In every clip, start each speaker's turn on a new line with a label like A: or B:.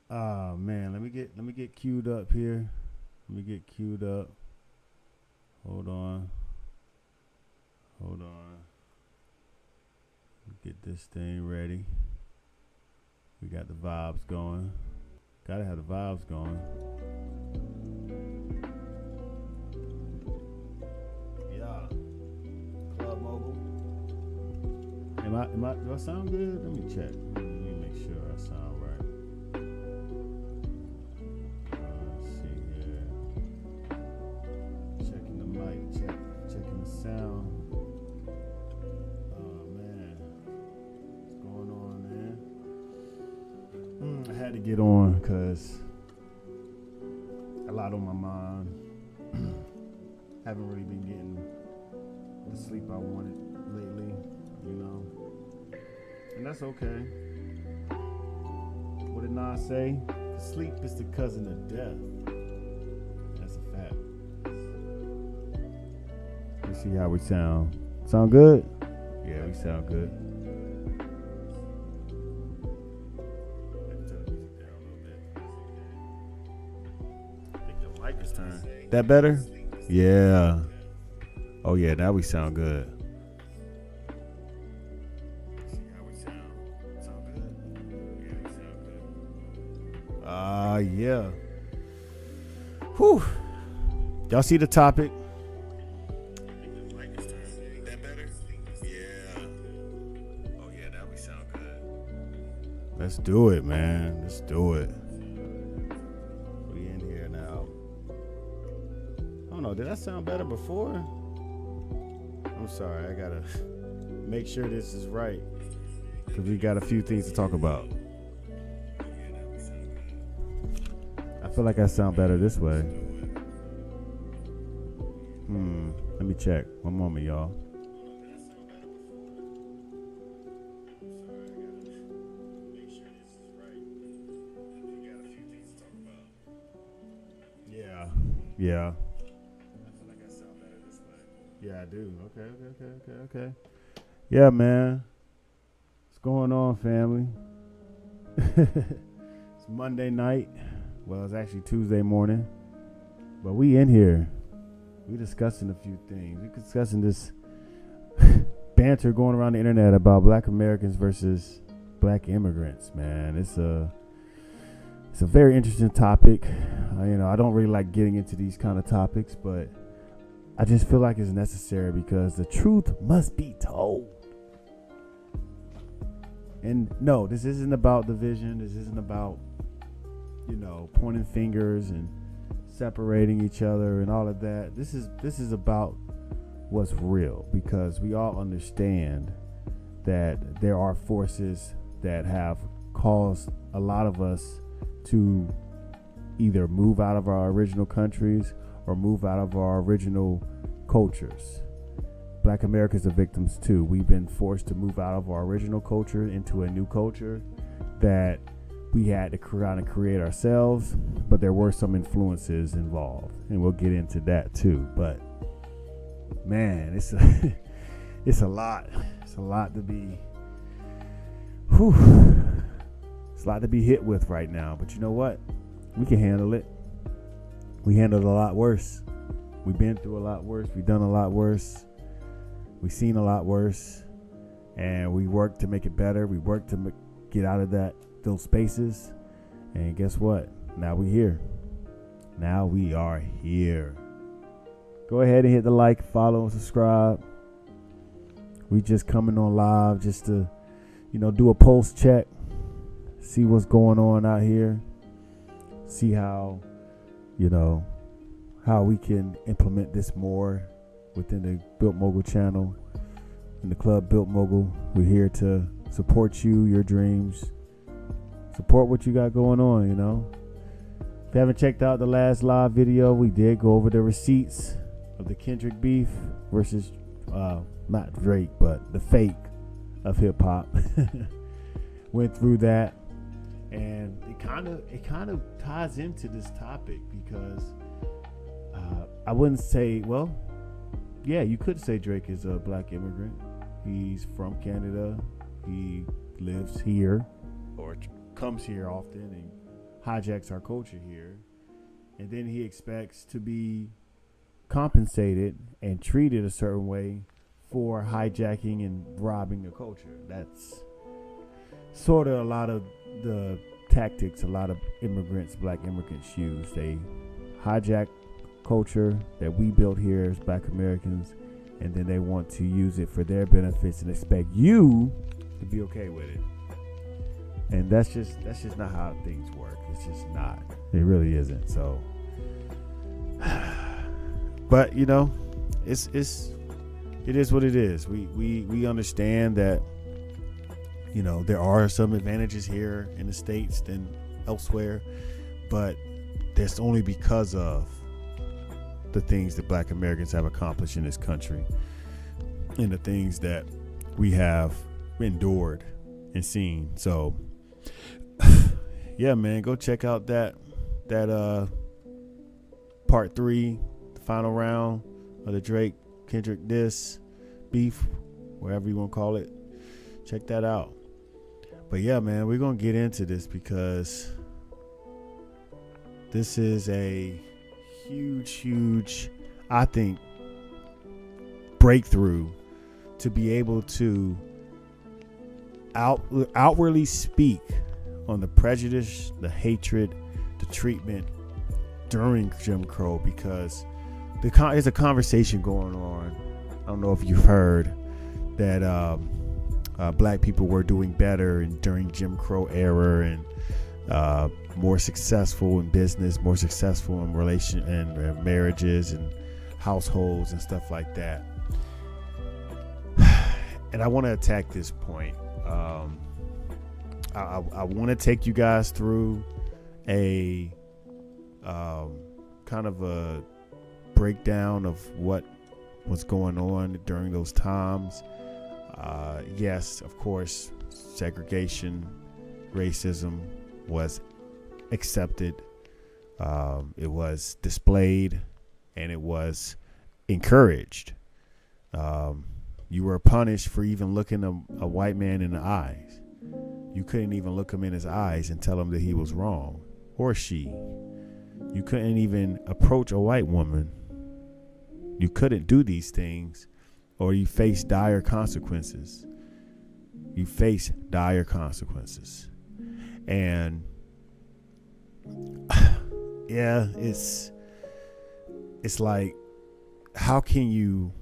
A: Oh man, let me get queued up here. Let me get queued up. Hold on. Hold on. Get this thing ready. We got the vibes going. Gotta have the vibes going. Yeah. Club Mogul. Do I sound good? Let me check. Let me make sure I sound right. Let's see here. Checking the mic, checking the sound. Oh man. What's going on, man? I had to get on because a lot on my mind. Haven't really been getting the sleep I wanted lately, you know. And that's okay. What did Nas say? Sleep is the cousin of death. That's a fact. Let's see how we sound. Sound good? Yeah, we sound good. Turn the music down a little bit. I think the mic is turned. That better? Yeah. Oh yeah, now we sound good. See how we sound. Sound good? Yeah, we sound good. Yeah. Whew. Y'all see the topic? I think the mic is turned. That better? Yeah. Oh yeah, now we sound good. Let's do it, man. Let's do it. We in here now. I don't know, did that sound better before? I'm sorry, I gotta make sure this is right because we got a few things to talk about. I feel like I sound better this way. Let me check. One moment, y'all. Yeah. Yeah, I do. Okay. Yeah, man. What's going on, family? It's Monday night. Well, it's actually Tuesday morning. But we in here. We discussing a few things. We discussing this banter going around the internet about black Americans versus black immigrants, man. It's a very interesting topic. I don't really like getting into these kind of topics, but I just feel like it's necessary because the truth must be told. And no, this isn't about division. This isn't about, pointing fingers and separating each other and all of that. This is about what's real, because we all understand that there are forces that have caused a lot of us to either move out of our original countries or move out of our original cultures. Black Americans are victims too. We've been forced to move out of our original culture into a new culture that we had to kind of create ourselves, but there were some influences involved, and we'll get into that too. But man, it's a lot. It's a lot to be. It's a lot to be hit with right now. But you know what? We can handle it. We handled a lot worse. We've been through a lot worse. We've done a lot worse. We've seen a lot worse. And we worked to make it better. We worked to get out of those spaces. And guess what? Now we're here. Now we are here. Go ahead and hit the like, follow, and subscribe. We just coming on live just to, do a pulse check. See what's going on out here. See how, how we can implement this more within the Built Mogul channel. In the club Built Mogul, we're here to support you, your dreams, support what you got going on, If you haven't checked out the last live video, we did go over the receipts of the Kendrick beef versus, not Drake, but the fake of hip hop. Went through that. And it kind of ties into this topic because I wouldn't say, well, yeah, you could say Drake is a black immigrant. He's from Canada. He lives here or comes here often and hijacks our culture here, and then he expects to be compensated and treated a certain way for hijacking and robbing the culture. That's sort of a lot of the tactics a lot of black immigrants use. They hijack culture that we built here as black Americans, and then they want to use it for their benefits and expect you to be okay with it. And that's just not how things work. It's just not. It really isn't. So, but you know, it is what it is. We understand that, you know, there are some advantages here in the States than elsewhere, but that's only because of the things that black Americans have accomplished in this country and the things that we have endured and seen. So yeah, man, go check out that part 3, the final round of the Drake Kendrick diss beef, whatever you want to call it. Check that out. But yeah, man, we're gonna get into this because this is a huge, I think, breakthrough to be able to outwardly speak on the prejudice, the hatred, the treatment during Jim Crow, because there's a conversation going on. I don't know if you've heard that black people were doing better during Jim Crow era and more successful in business, more successful in marriages and households and stuff like that. And I want to attack this point. I want to take you guys through a kind of a breakdown of what was going on during those times. Yes, of course, segregation, racism was accepted. It was displayed, and it was encouraged. You were punished for even looking a white man in the eyes. You couldn't even look him in his eyes and tell him that he was wrong, or she. You couldn't even approach a white woman. You couldn't do these things, or you face dire consequences. You face dire consequences. And yeah, it's like, how can you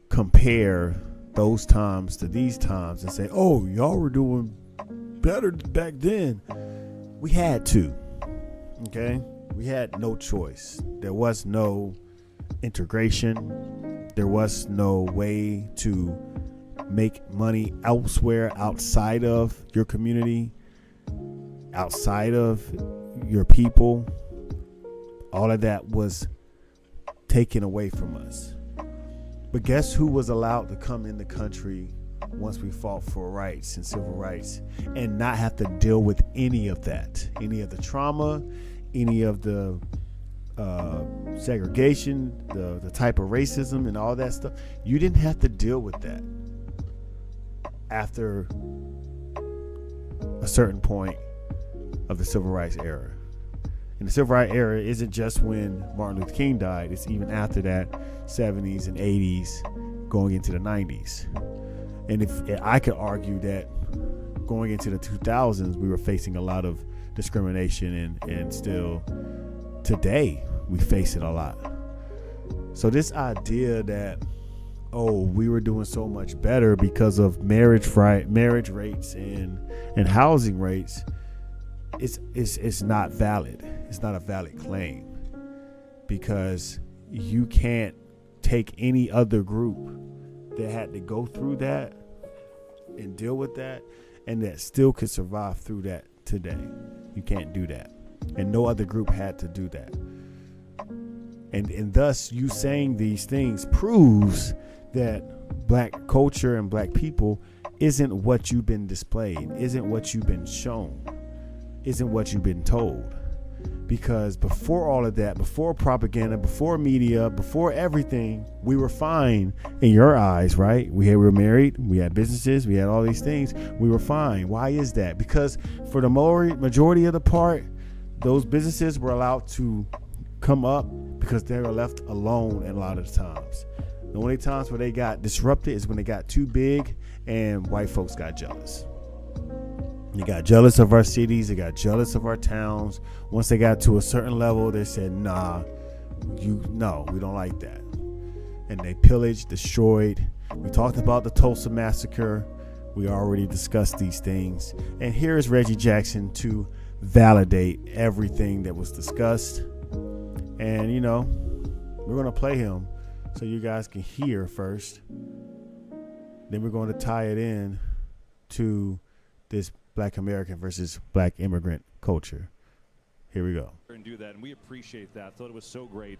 A: compare those times to these times and say, oh, y'all were doing better back then? We had to. Okay? We had no choice. There was no integration. There was no way to make money elsewhere outside of your community, outside of your people. All of that was taken away from us. But guess who was allowed to come in the country once we fought for rights and civil rights and not have to deal with any of that, any of the trauma, any of the segregation, the type of racism and all that stuff? You didn't have to deal with that after a certain point of the civil rights era. And the civil rights era isn't just when Martin Luther King died. It's even after that, 70s and 80s, going into the 90s. And if I could argue that going into the 2000s, we were facing a lot of discrimination, and still today we face it a lot. So this idea that, oh, we were doing so much better because of marriage rates and housing rates, it's not valid. It's not a valid claim, because you can't take any other group that had to go through that and deal with that and that still could survive through that today. You can't do that. And no other group had to do that. And thus you saying these things proves that black culture and black people isn't what you've been displayed, isn't what you've been shown, isn't what you've been told. Because before all of that, before propaganda, before media, before everything, we were fine in your eyes, right? We were married, we had businesses, we had all these things. We were fine. Why is that? Because for the majority of the part, those businesses were allowed to come up because they were left alone a lot of the times. The only times where they got disrupted is when they got too big and white folks got jealous. They got jealous of our cities. They got jealous of our towns. Once they got to a certain level, they said, nah, we don't like that. And they pillaged, destroyed. We talked about the Tulsa massacre. We already discussed these things. And here is Reggie Jackson to validate everything that was discussed. And, we're going to play him so you guys can hear first. Then we're going to tie it in to this Black American versus Black immigrant culture. Here we go.
B: And do that, and we appreciate that. Thought it was so great.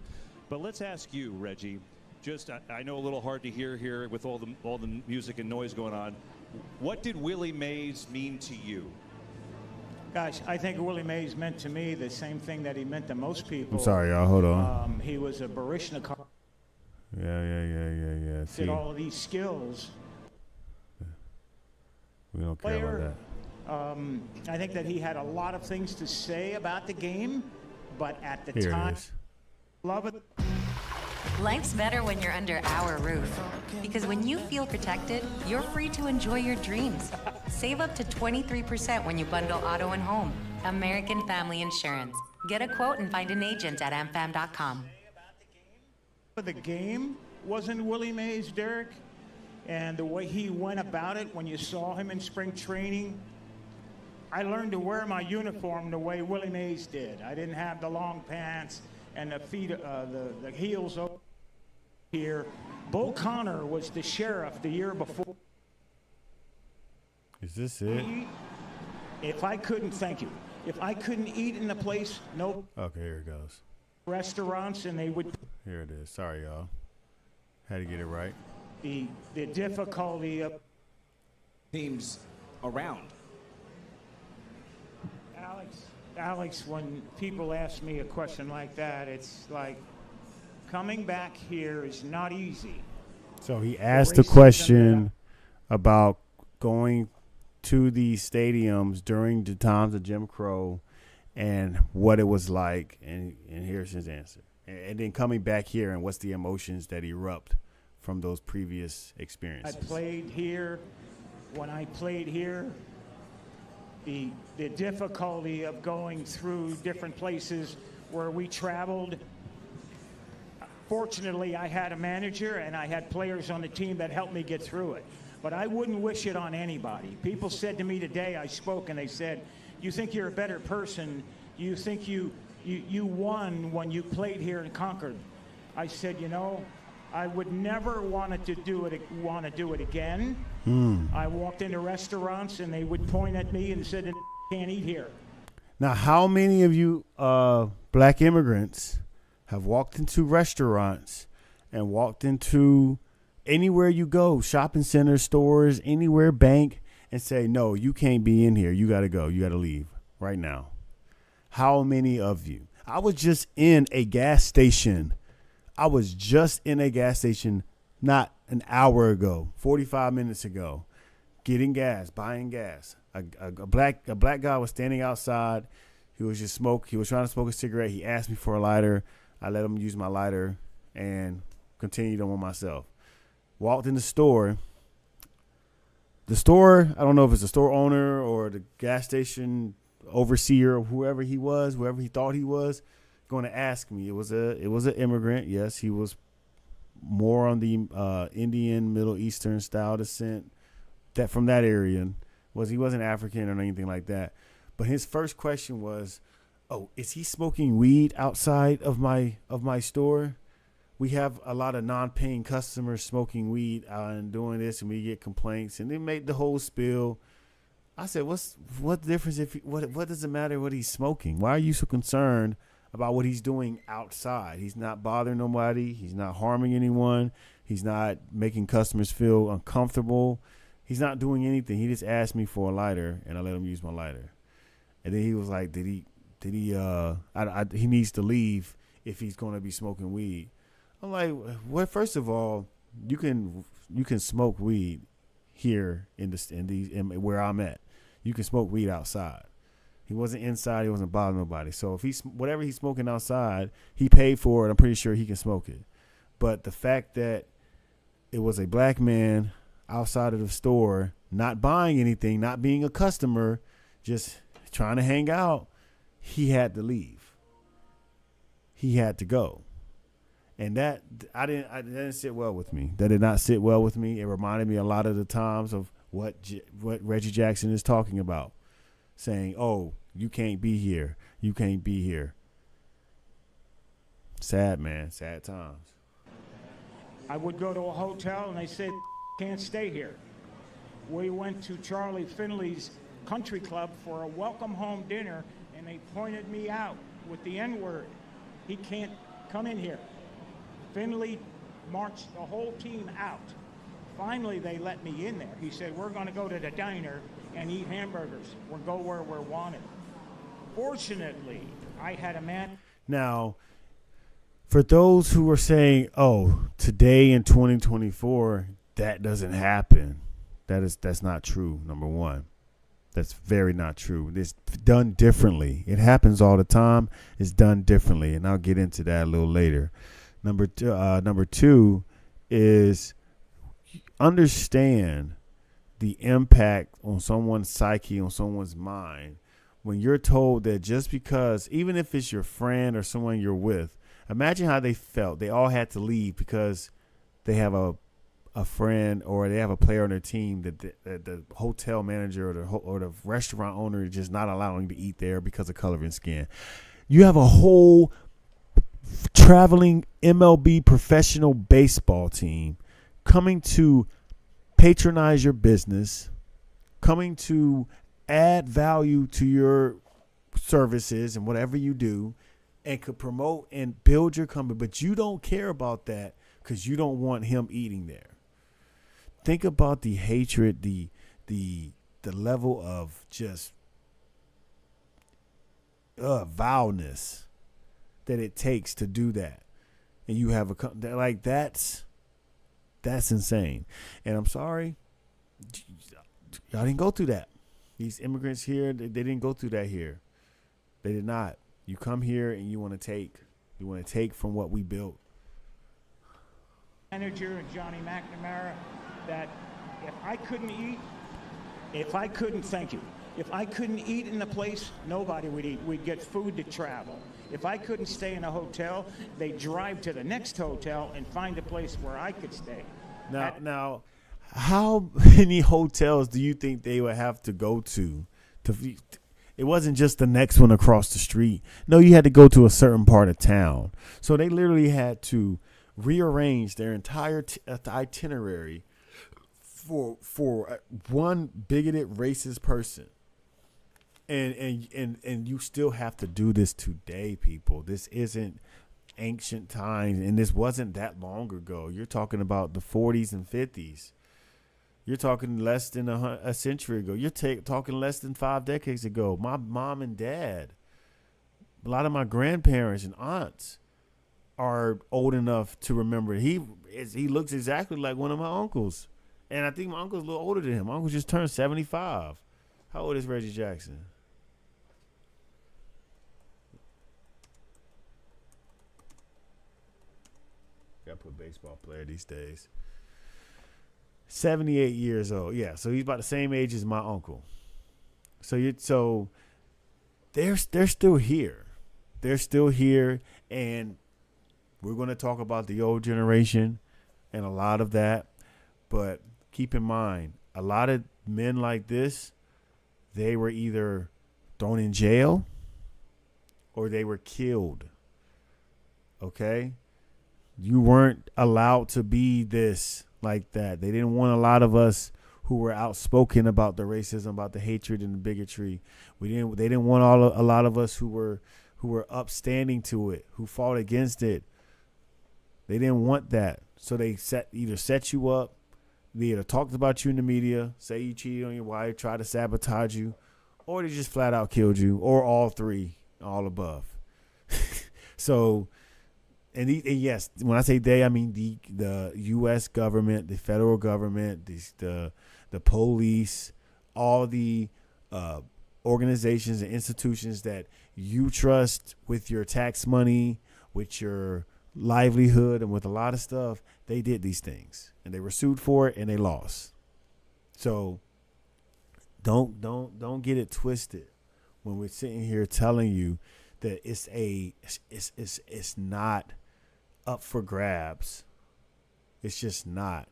B: But let's ask you, Reggie. Just, I know a little hard to hear here with all the music and noise going on. What did Willie Mays mean to you?
C: Gosh, I think Willie Mays meant to me the same thing that he meant to most people.
A: I'm sorry, y'all. Hold on.
C: He was a Barishnikov.
A: Yeah.
C: Did all of these skills.
A: We don't care about that.
C: I think that he had a lot of things to say about the game, but at the
A: Here
C: time,
A: it is.
C: love it.
D: Life's better when you're under our roof. Because when you feel protected, you're free to enjoy your dreams. Save up to 23% when you bundle auto and home. American Family Insurance. Get a quote and find an agent at amfam.com.
C: The game wasn't Willie Mays, Derek, and the way he went about it when you saw him in spring training. I learned to wear my uniform the way Willie Mays did. I didn't have the long pants and the feet, the heels over here. Bull Connor was the sheriff the year before.
A: Is this it?
C: If I couldn't, thank you. If I couldn't eat in the place, no.
A: Okay, here it goes.
C: Restaurants, and they would.
A: Here it is. Sorry, y'all. Had to get it right.
C: The difficulty of
E: teams around.
C: Alex, when people ask me a question like that, it's like coming back here is not easy.
A: So he asked a question about going to these stadiums during the times of Jim Crow and what it was like, and here's his answer. And then coming back here and what's the emotions that erupt from those previous experiences.
C: I played here. When I played here, the difficulty of going through different places where we traveled. Fortunately, I had a manager and I had players on the team that helped me get through it. But I wouldn't wish it on anybody. People said to me today, I spoke, and they said, you think you're a better person. You think you won when you played here in Concord. I said, I would never want to do it again. I walked into restaurants and they would point at me and said, can't eat here.
A: Now, how many of you Black immigrants have walked into restaurants and walked into anywhere you go, shopping centers, stores, anywhere, bank, and say, no, you can't be in here. You got to go. You got to leave right now. How many of you? I was just in a gas station. Not an hour ago, 45 minutes ago, getting gas, buying gas. A black guy was standing outside. He was trying to smoke a cigarette. He asked me for a lighter. I let him use my lighter and continued on with myself. Walked in the store. The store, I don't know if it's the store owner or the gas station overseer or whoever he thought he was, going to ask me. It was an immigrant. Yes, he was more on the Indian, Middle Eastern style descent, that from that area. He wasn't African or anything like that. But his first question was, "Oh, is he smoking weed outside of my store? We have a lot of non-paying customers smoking weed and doing this, and we get complaints." And they made the whole spiel. I said, "What difference what does it matter what he's smoking? Why are you so concerned about what he's doing outside? He's not bothering nobody. He's not harming anyone. He's not making customers feel uncomfortable. He's not doing anything. He just asked me for a lighter, and I let him use my lighter." And then he was like, he needs to leave if he's going to be smoking weed. I'm like, well, first of all, you can smoke weed here in where I'm at. You can smoke weed outside. He wasn't inside. He wasn't bothering nobody. So if he's whatever he's smoking outside, he paid for it. I'm pretty sure he can smoke it. But the fact that it was a black man outside of the store, not buying anything, not being a customer, just trying to hang out, he had to leave. He had to go. And that didn't sit well with me. That did not sit well with me. It reminded me a lot of the times of what Reggie Jackson is talking about, saying, "Oh, you can't be here. You can't be here." Sad, man. Sad times.
C: I would go to a hotel and they said, "Can't stay here." We went to Charlie Finley's country club for a welcome home dinner, and they pointed me out with the N-word. He can't come in here. Finley marched the whole team out. Finally, they let me in there. He said, "We're going to go to the diner and eat hamburgers. We'll go where we're wanted." Fortunately, I had a man.
A: Now, for those who are saying, "Oh, today in 2024, that doesn't happen," that's not true. Number one, that's very not true. It's done differently. It happens all the time. It's done differently, and I'll get into that a little later. Number two is understand the impact on someone's psyche, on someone's mind, when you're told that just because, even if it's your friend or someone you're with, imagine how they felt. They all had to leave because they have a friend or they have a player on their team that the hotel manager or the restaurant owner is just not allowing to eat there because of color of skin. You have a whole traveling MLB professional baseball team coming to patronize your business, coming to add value to your services and whatever you do, and could promote and build your company, but you don't care about that because you don't want him eating there. Think about the hatred, the level of just vileness that it takes to do that. And you have like that's insane. And I'm sorry, y'all didn't go through that. These immigrants here, they didn't go through that here. They did not. You come here and you want to take from what we built.
C: Manager and Johnny McNamara, that if I couldn't eat in the place, nobody would eat. We'd get food to travel. If I couldn't stay in a hotel, they'd drive to the next hotel and find a place where I could stay.
A: Now, how many hotels do you think they would have to go to? It wasn't just the next one across the street. No, you had to go to a certain part of town. So they literally had to rearrange their entire itinerary for one bigoted, racist person. And you still have to do this today, people. This isn't ancient times, and this wasn't that long ago. You're talking about the 40s and 50s. You're talking less than a century ago. You're talking less than 5 decades ago. My mom and dad, a lot of my grandparents and aunts are old enough to remember. He looks exactly like one of my uncles. And I think my uncle's a little older than him. My uncle just turned 75. How old is Reggie Jackson? Gotta put baseball player these days. 78 years old. Yeah, so he's about the same age as my uncle. So they're still here. They're still here, and we're going to talk about the old generation and a lot of that. But keep in mind, a lot of men like this, they were either thrown in jail or they were killed. Okay? You weren't allowed to be this like that. They didn't want a lot of us who were outspoken about the racism, about the hatred and the bigotry. They didn't want a lot of us who were upstanding to it, who fought against it. They didn't want that. So they either set you up, they either talked about you in the media, say you cheated on your wife, tried to sabotage you, or they just flat out killed you, or all three, all above. So, and yes, when I say they, I mean the U.S. government, the federal government, the police, all the organizations and institutions that you trust with your tax money, with your livelihood, and with a lot of stuff, they did these things and they were sued for it and they lost. So don't get it twisted when we're sitting here telling you that it's not up for grabs. It's just not.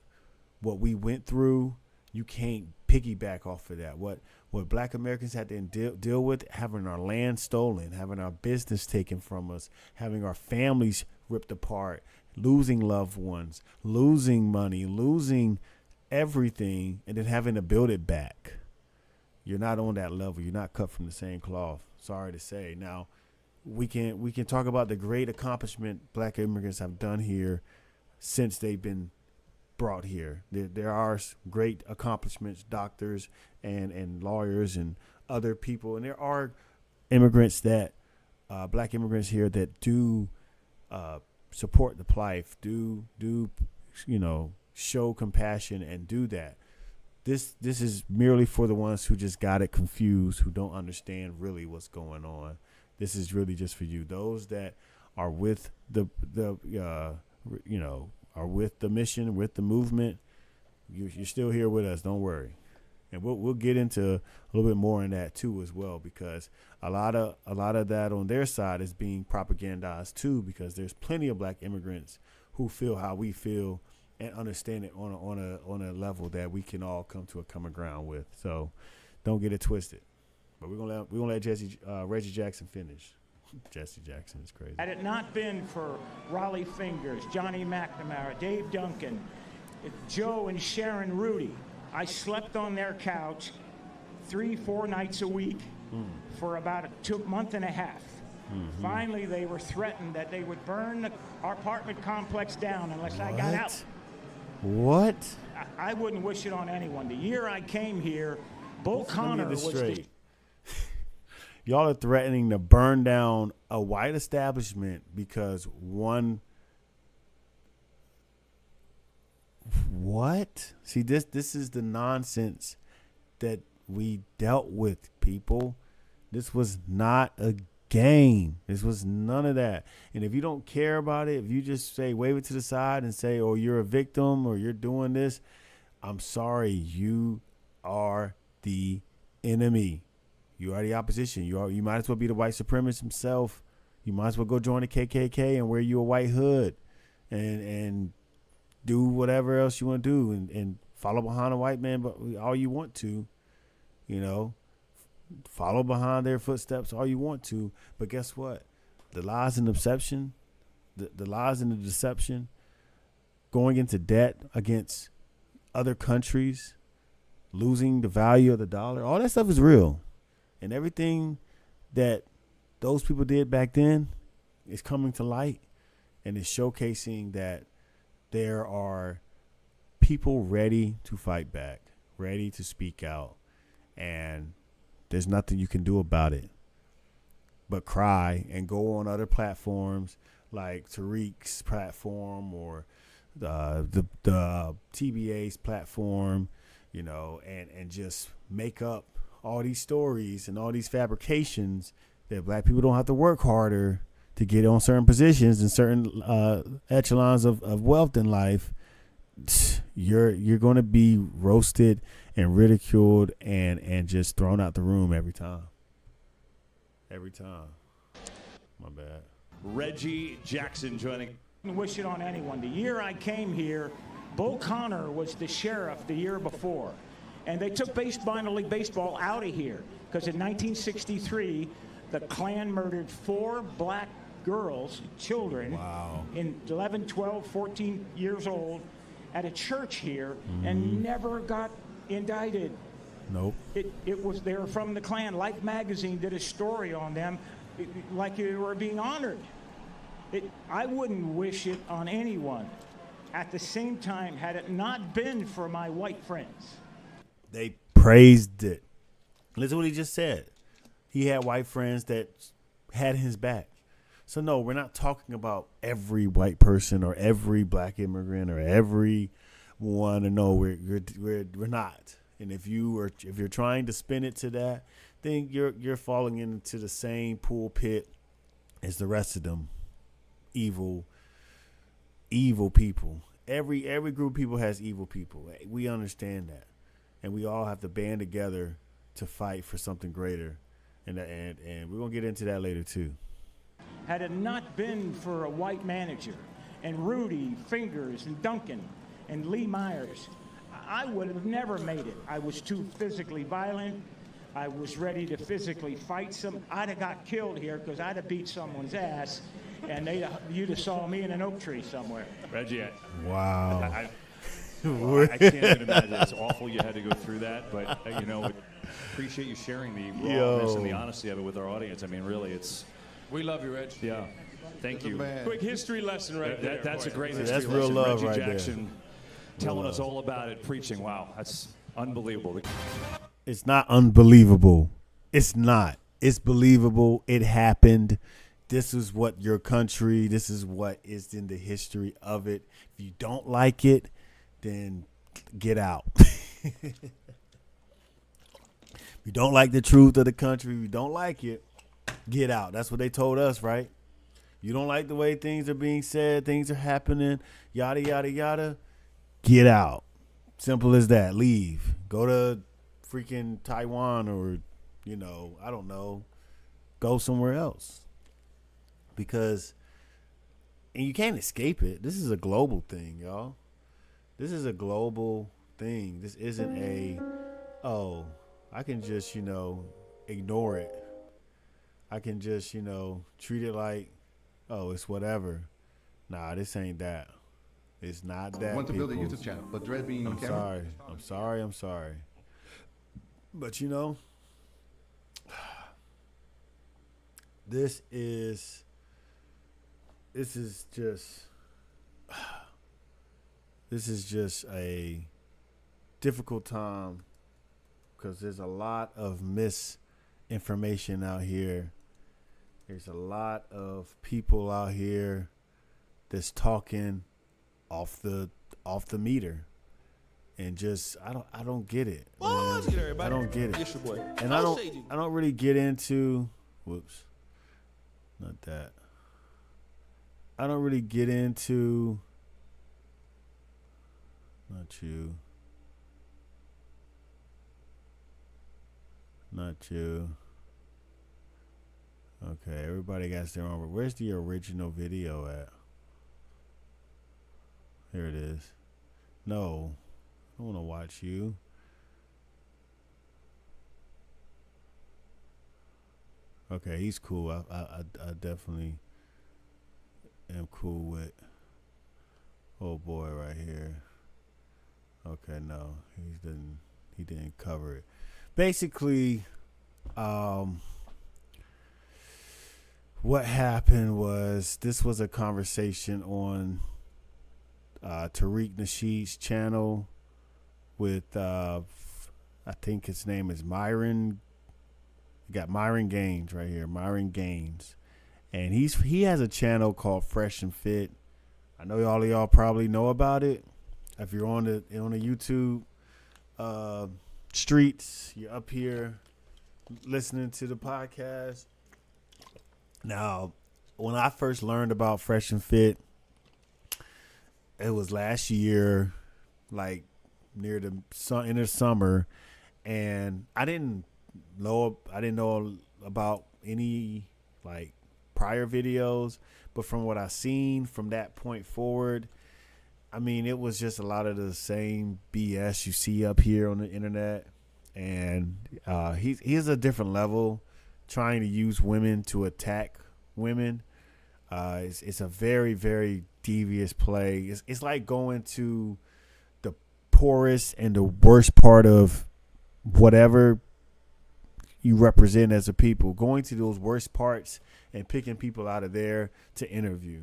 A: What we went through, you can't piggyback off of that. What Black Americans had to deal with, having our land stolen, having our business taken from us, having our families ripped apart, losing loved ones, losing money, losing everything, and then having to build it back. You're not on that level. You're not cut from the same cloth. Sorry to say. Now, we can talk about the great accomplishment Black immigrants have done here since they've been brought here. There are great accomplishments, doctors and lawyers and other people, and there are immigrants that Black immigrants here that do support the plight, do show compassion and do that. This is merely for the ones who just got it confused, who don't understand really what's going on. This is really just for you. Those that are with are with the mission, with the movement, you're still here with us. Don't worry. And we'll get into a little bit more in that too as well, because a lot of that on their side is being propagandized too, because there's plenty of Black immigrants who feel how we feel and understand it on a level that we can all come to a common ground with. So don't get it twisted. But we're gonna let Reggie Jackson finish. Jesse Jackson is crazy.
C: Had it not been for Raleigh Fingers, Johnny McNamara, Dave Duncan, Joe and Sharon Rudy, I slept on their couch 3-4 nights a week for about a month and a half. Mm-hmm. Finally, they were threatened that they would burn our apartment complex down unless I got out.
A: What?
C: I wouldn't wish it on anyone. The year I came here, Bull Connor was the...
A: Y'all are threatening to burn down a white establishment because one. What? See, this is the nonsense that we dealt with, people. This was not a game. This was none of that. And if you don't care about it, if you just say wave it to the side and say, oh, you're a victim or you're doing this, I'm sorry, you are the enemy. You are the opposition. You might as well be the white supremacist himself. You might as well go join the KKK and wear you a white hood and do whatever else you want to do and follow behind a white man, but all you want to, follow behind their footsteps all you want to. But guess what? The lies and deception, the lies and the deception, going into debt against other countries, losing the value of the dollar, all that stuff is real. And everything that those people did back then is coming to light and is showcasing that there are people ready to fight back, ready to speak out, and there's nothing you can do about it but cry and go on other platforms like Tariq's platform or the TBA's platform, and just make up all these stories and all these fabrications that Black people don't have to work harder to get on certain positions and certain echelons of wealth in life. You're going to be roasted and ridiculed and just thrown out the room every time. Every time. My bad.
B: Reggie Jackson joining.
C: I wouldn't wish it on anyone. The year I came here, Bull Connor was the sheriff the year before. And they took minor league baseball out of here because in 1963, the Klan murdered 4 black girls, children, in 11, 12, 14 years old at a church here and never got indicted.
A: Nope.
C: They were from the Klan. Life magazine did a story on them like they were being honored. I wouldn't wish it on anyone. At the same time, had it not been for my white friends.
A: They praised it. Listen to what he just said. He had white friends that had his back. So no, we're not talking about every white person or every Black immigrant or every one. No, we're not. And if you're trying to spin it to that, think you're falling into the same pulpit as the rest of them evil people. Every group of people has evil people. We understand that, and we all have to band together to fight for something greater. And we're gonna get into that later too.
C: Had it not been for a white manager and Rudy, Fingers, and Duncan, and Lee Myers, I would have never made it. I was too physically violent. I was ready to physically fight I'd have got killed here because I'd have beat someone's ass, and you'd have saw me in an oak tree somewhere.
B: Reggie,
A: wow.
B: I can't even imagine. It's awful you had to go through that, but appreciate you sharing the rawness and the honesty of it with our audience. I mean, really,
F: we love you, Reg.
B: Yeah. Thank you.
F: Quick history lesson right there.
B: That's a great history
A: that's
B: lesson.
A: real love
B: Reggie
A: right
B: Jackson
A: there.
B: telling us all about it, preaching. Wow, that's unbelievable.
A: It's not unbelievable. It's not. It's believable. It happened. This is what your country, this is what is in the history of it. If you don't like it, then get out. If you don't like the truth of the country, if you don't like it, get out. That's what they told us, right? You don't like the way things are being said, things are happening, yada, yada, yada. Get out. Simple as that. Leave. Go to freaking Taiwan or, I don't know. Go somewhere else. Because, and you can't escape it. This is a global thing, y'all. This is a global thing. This isn't I can just, ignore it. I can just, treat it like, it's whatever. Nah, this ain't that. It's not that.
G: I want to build a YouTube channel, but dread being on camera.
A: I'm sorry. But this is just a difficult time because there's a lot of misinformation out here. There's a lot of people out here that's talking off the meter, and just I don't get it. Man. I don't get it.
F: Yes, your boy.
A: And I don't really get into. Whoops, not that. I don't really get into. Not you. Not you. Okay, everybody got their own. Where's the original video at? Here it is. No, I don't want to watch you. Okay, he's cool. I definitely am cool with. Oh boy, right here. Okay, no, he didn't cover it. Basically, what happened was this was a conversation on Tariq Nasheed's channel with I think his name is Myron. You got Myron Gaines right here, Myron Gaines, and he has a channel called Fresh and Fit. I know all of y'all probably know about it. If you're on the YouTube streets, you're up here listening to the podcast. Now, when I first learned about Fresh and Fit, it was last year, like near the in the summer, and I didn't know about any like prior videos, but from what I seen from that point forward, I mean, it was just a lot of the same BS you see up here on the internet, and he's a different level, trying to use women to attack women. It's a very, very devious play. It's like going to the poorest and the worst part of whatever you represent as a people, going to those worst parts and picking people out of there to interview.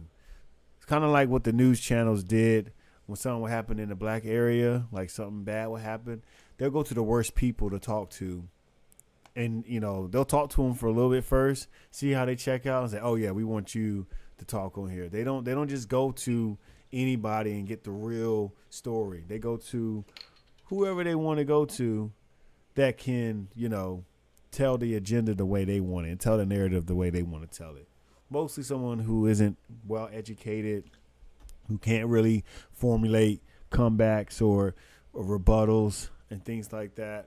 A: It's kind of like what the news channels did when something would happen in the black area, like something bad would happen. They'll go to the worst people to talk to. And, they'll talk to them for a little bit first, see how they check out, and say, oh, yeah, we want you to talk on here. They don't just go to anybody and get the real story. They go to whoever they want to go to that can, tell the agenda the way they want it and tell the narrative the way they want to tell it. Mostly someone who isn't well educated, who can't really formulate comebacks or rebuttals and things like that.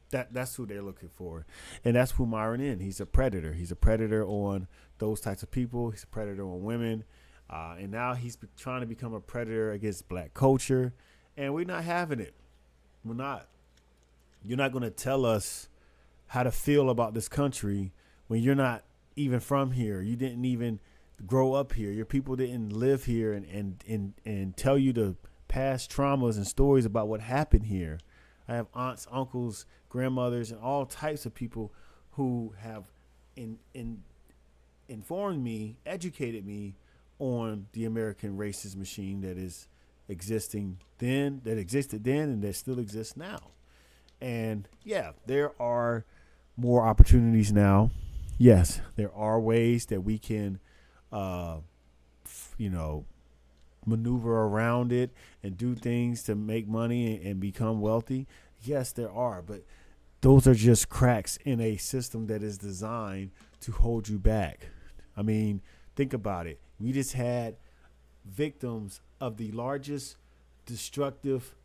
A: That's who they're looking for. And that's who Myron is. He's a predator. He's a predator on those types of people. He's a predator on women. And now he's trying to become a predator against black culture. And we're not having it. We're not. You're not going to tell us how to feel about this country when you're not even from here. You didn't even grow up here. Your people didn't live here and tell you the past traumas and stories about what happened here. I have aunts, uncles, grandmothers, and all types of people who have informed me, educated me on the American racist machine that is existed then, and that still exists now. And yeah, there are more opportunities now. Yes, there are ways that we can, maneuver around it and do things to make money and become wealthy. Yes, there are, but those are just cracks in a system that is designed to hold you back. I mean, think about it. We just had victims of the largest destructive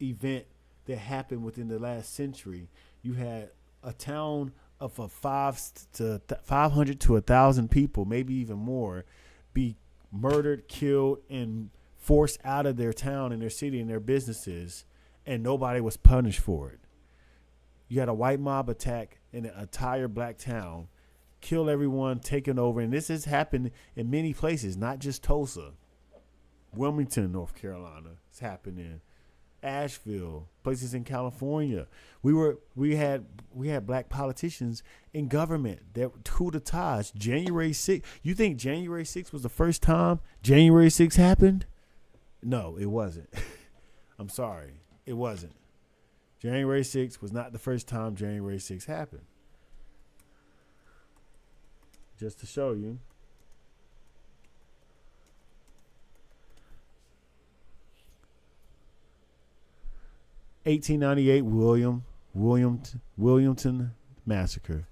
A: event that happened within the last century. You had a town of 500 to 1,000 people, maybe even more, be murdered, killed, and forced out of their town and their city and their businesses, and nobody was punished for it. You had a white mob attack in an entire black town, kill everyone, taken over, and this has happened in many places, not just Tulsa. Wilmington, North Carolina, it's happening. Asheville, places in California. We had black politicians in government that coup d'etats. January 6th. You think January 6th was the first time January 6th happened? No, it wasn't. I'm sorry. It wasn't. January 6th was not the first time January 6th happened. Just to show you. (1898) Wilmington Massacre.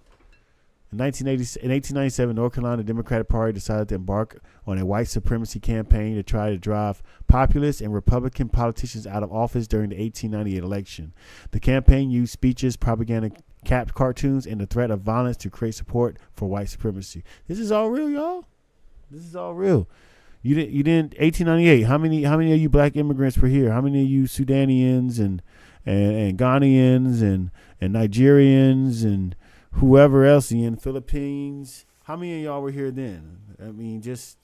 A: In 1897, North Carolina Democratic Party decided to embark on a white supremacy campaign to try to drive populist and Republican politicians out of office during the 1898 election. The campaign used speeches, propaganda, cartoons, and the threat of violence to create support for white supremacy. This is all real, y'all. This is all real. You didn't 1898. How many of you black immigrants were here? How many of you Sudanians and Ghanaians and Nigerians and whoever else in Philippines? How many of y'all were here then? I mean, just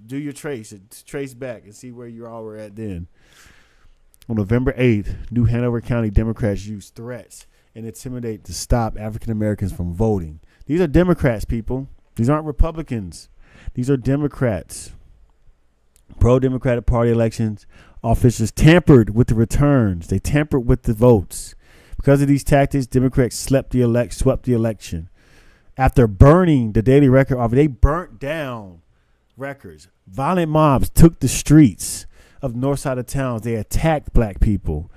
A: do your trace back and see where you all were at then. On November 8th, New Hanover County Democrats used threats and intimidate to stop African Americans from voting. These are Democrats, people. These aren't Republicans. These are Democrats. Pro-Democratic Party elections officials tampered with the returns. They tampered with the votes. Because of these tactics, Democrats swept the election. After burning the Daily Record off, they burnt down records. Violent mobs took the streets of north side of towns. They attacked black people.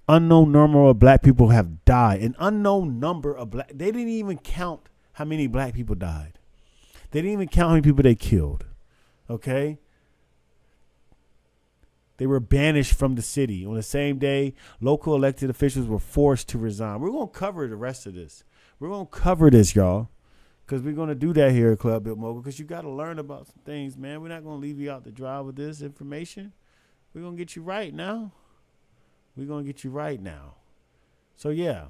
A: Unknown number of black people have died. An unknown number of black. They didn't even count how many black people died. They didn't even count how many people they killed. Okay? They were banished from the city. On the same day, local elected officials were forced to resign. We're going to cover the rest of this. We're going to cover this, y'all, because we're going to do that here at Club Built Mogul, because you got to learn about some things, man. We're not going to leave you out to dry with this information. We're going to get you right now. We're going to get you right now. So, yeah,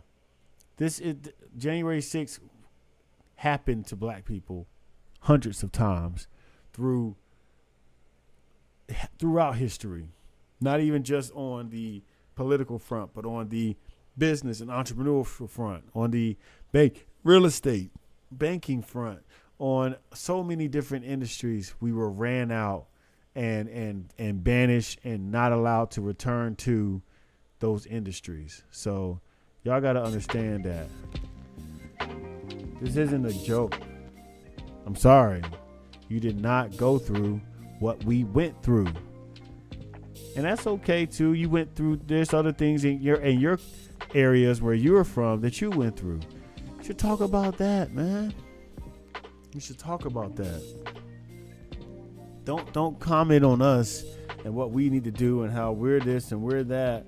A: this is January 6th happened to black people hundreds of times throughout history. Not even just on the political front, but on the business and entrepreneurial front, on the real estate, banking front, on so many different industries. We were ran out and banished and not allowed to return to those industries. So y'all got to understand that this isn't a joke. I'm sorry. You did not go through what we went through. And that's okay too. You went through, there's other things in your areas where you're from that you went through. You should talk about that, man. You should talk about that. Don't comment on us and what we need to do and how we're this and we're that,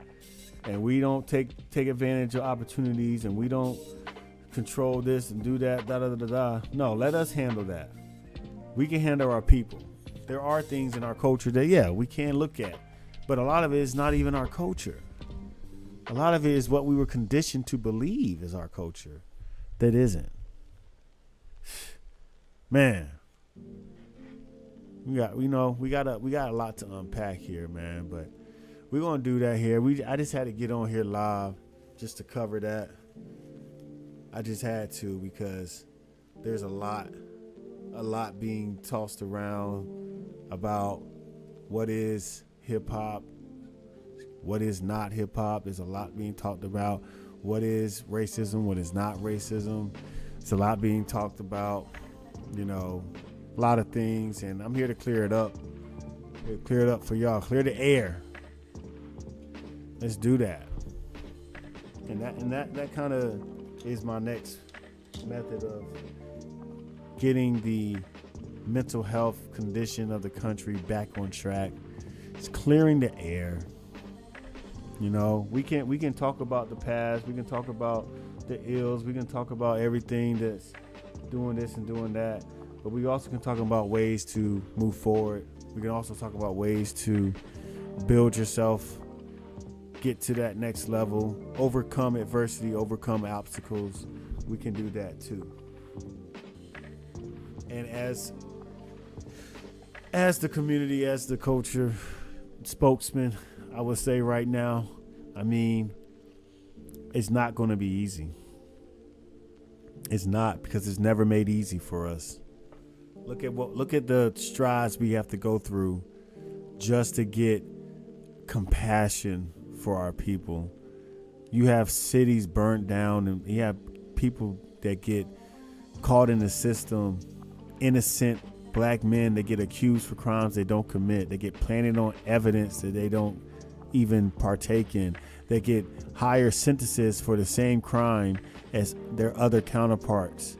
A: and we don't take advantage of opportunities, and we don't control this and do that, da da da da. No, let us handle that. We can handle our people. There are things in our culture that we can look at, but a lot of it is not even our culture. A lot of it is what we were conditioned to believe is our culture that isn't. Man, we got a lot to unpack here, man, but we're gonna do that here. I just had to get on here live just to cover that. I just had to, because there's a lot being tossed around about what is hip hop, what is not hip hop. There's a lot being talked about what is racism, what is not racism. It's a lot being talked about, a lot of things, and I'm here to clear it up. Clear it up for y'all. Clear the air. Let's do that. And that kind of is my next method of getting the mental health condition of the country back on track. It's clearing the air. We can talk about the past. We can talk about the ills. We can talk about everything that's doing this and doing that. But we also can talk about ways to move forward. We can also talk about ways to build yourself, get to that next level, overcome adversity, overcome obstacles. We can do that too. And as the community, as the culture spokesman, I would say right now, it's not going to be easy. It's not, because it's never made easy for us. Look at the strides we have to go through just to get compassion for our people. You have cities burnt down, and you have people that get caught in the system, innocent black men that get accused for crimes they don't commit. They get planted on evidence that they don't even partake in. They get higher sentences for the same crime as their other counterparts.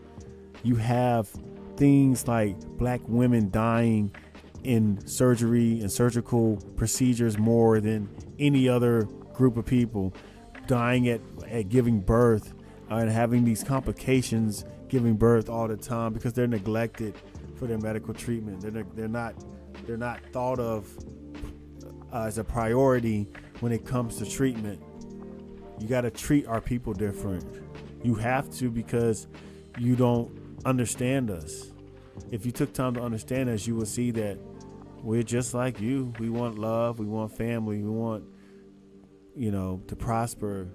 A: You have things like black women dying in surgery and surgical procedures more than any other group of people, dying at giving birth and having these complications giving birth all the time because they're neglected for their medical treatment. They're not thought of as a priority when it comes to treatment. You got to treat our people different. You have to, because you don't understand us. If you took time to understand us, you will see that we're just like you. We want love. We want family. We want, to prosper.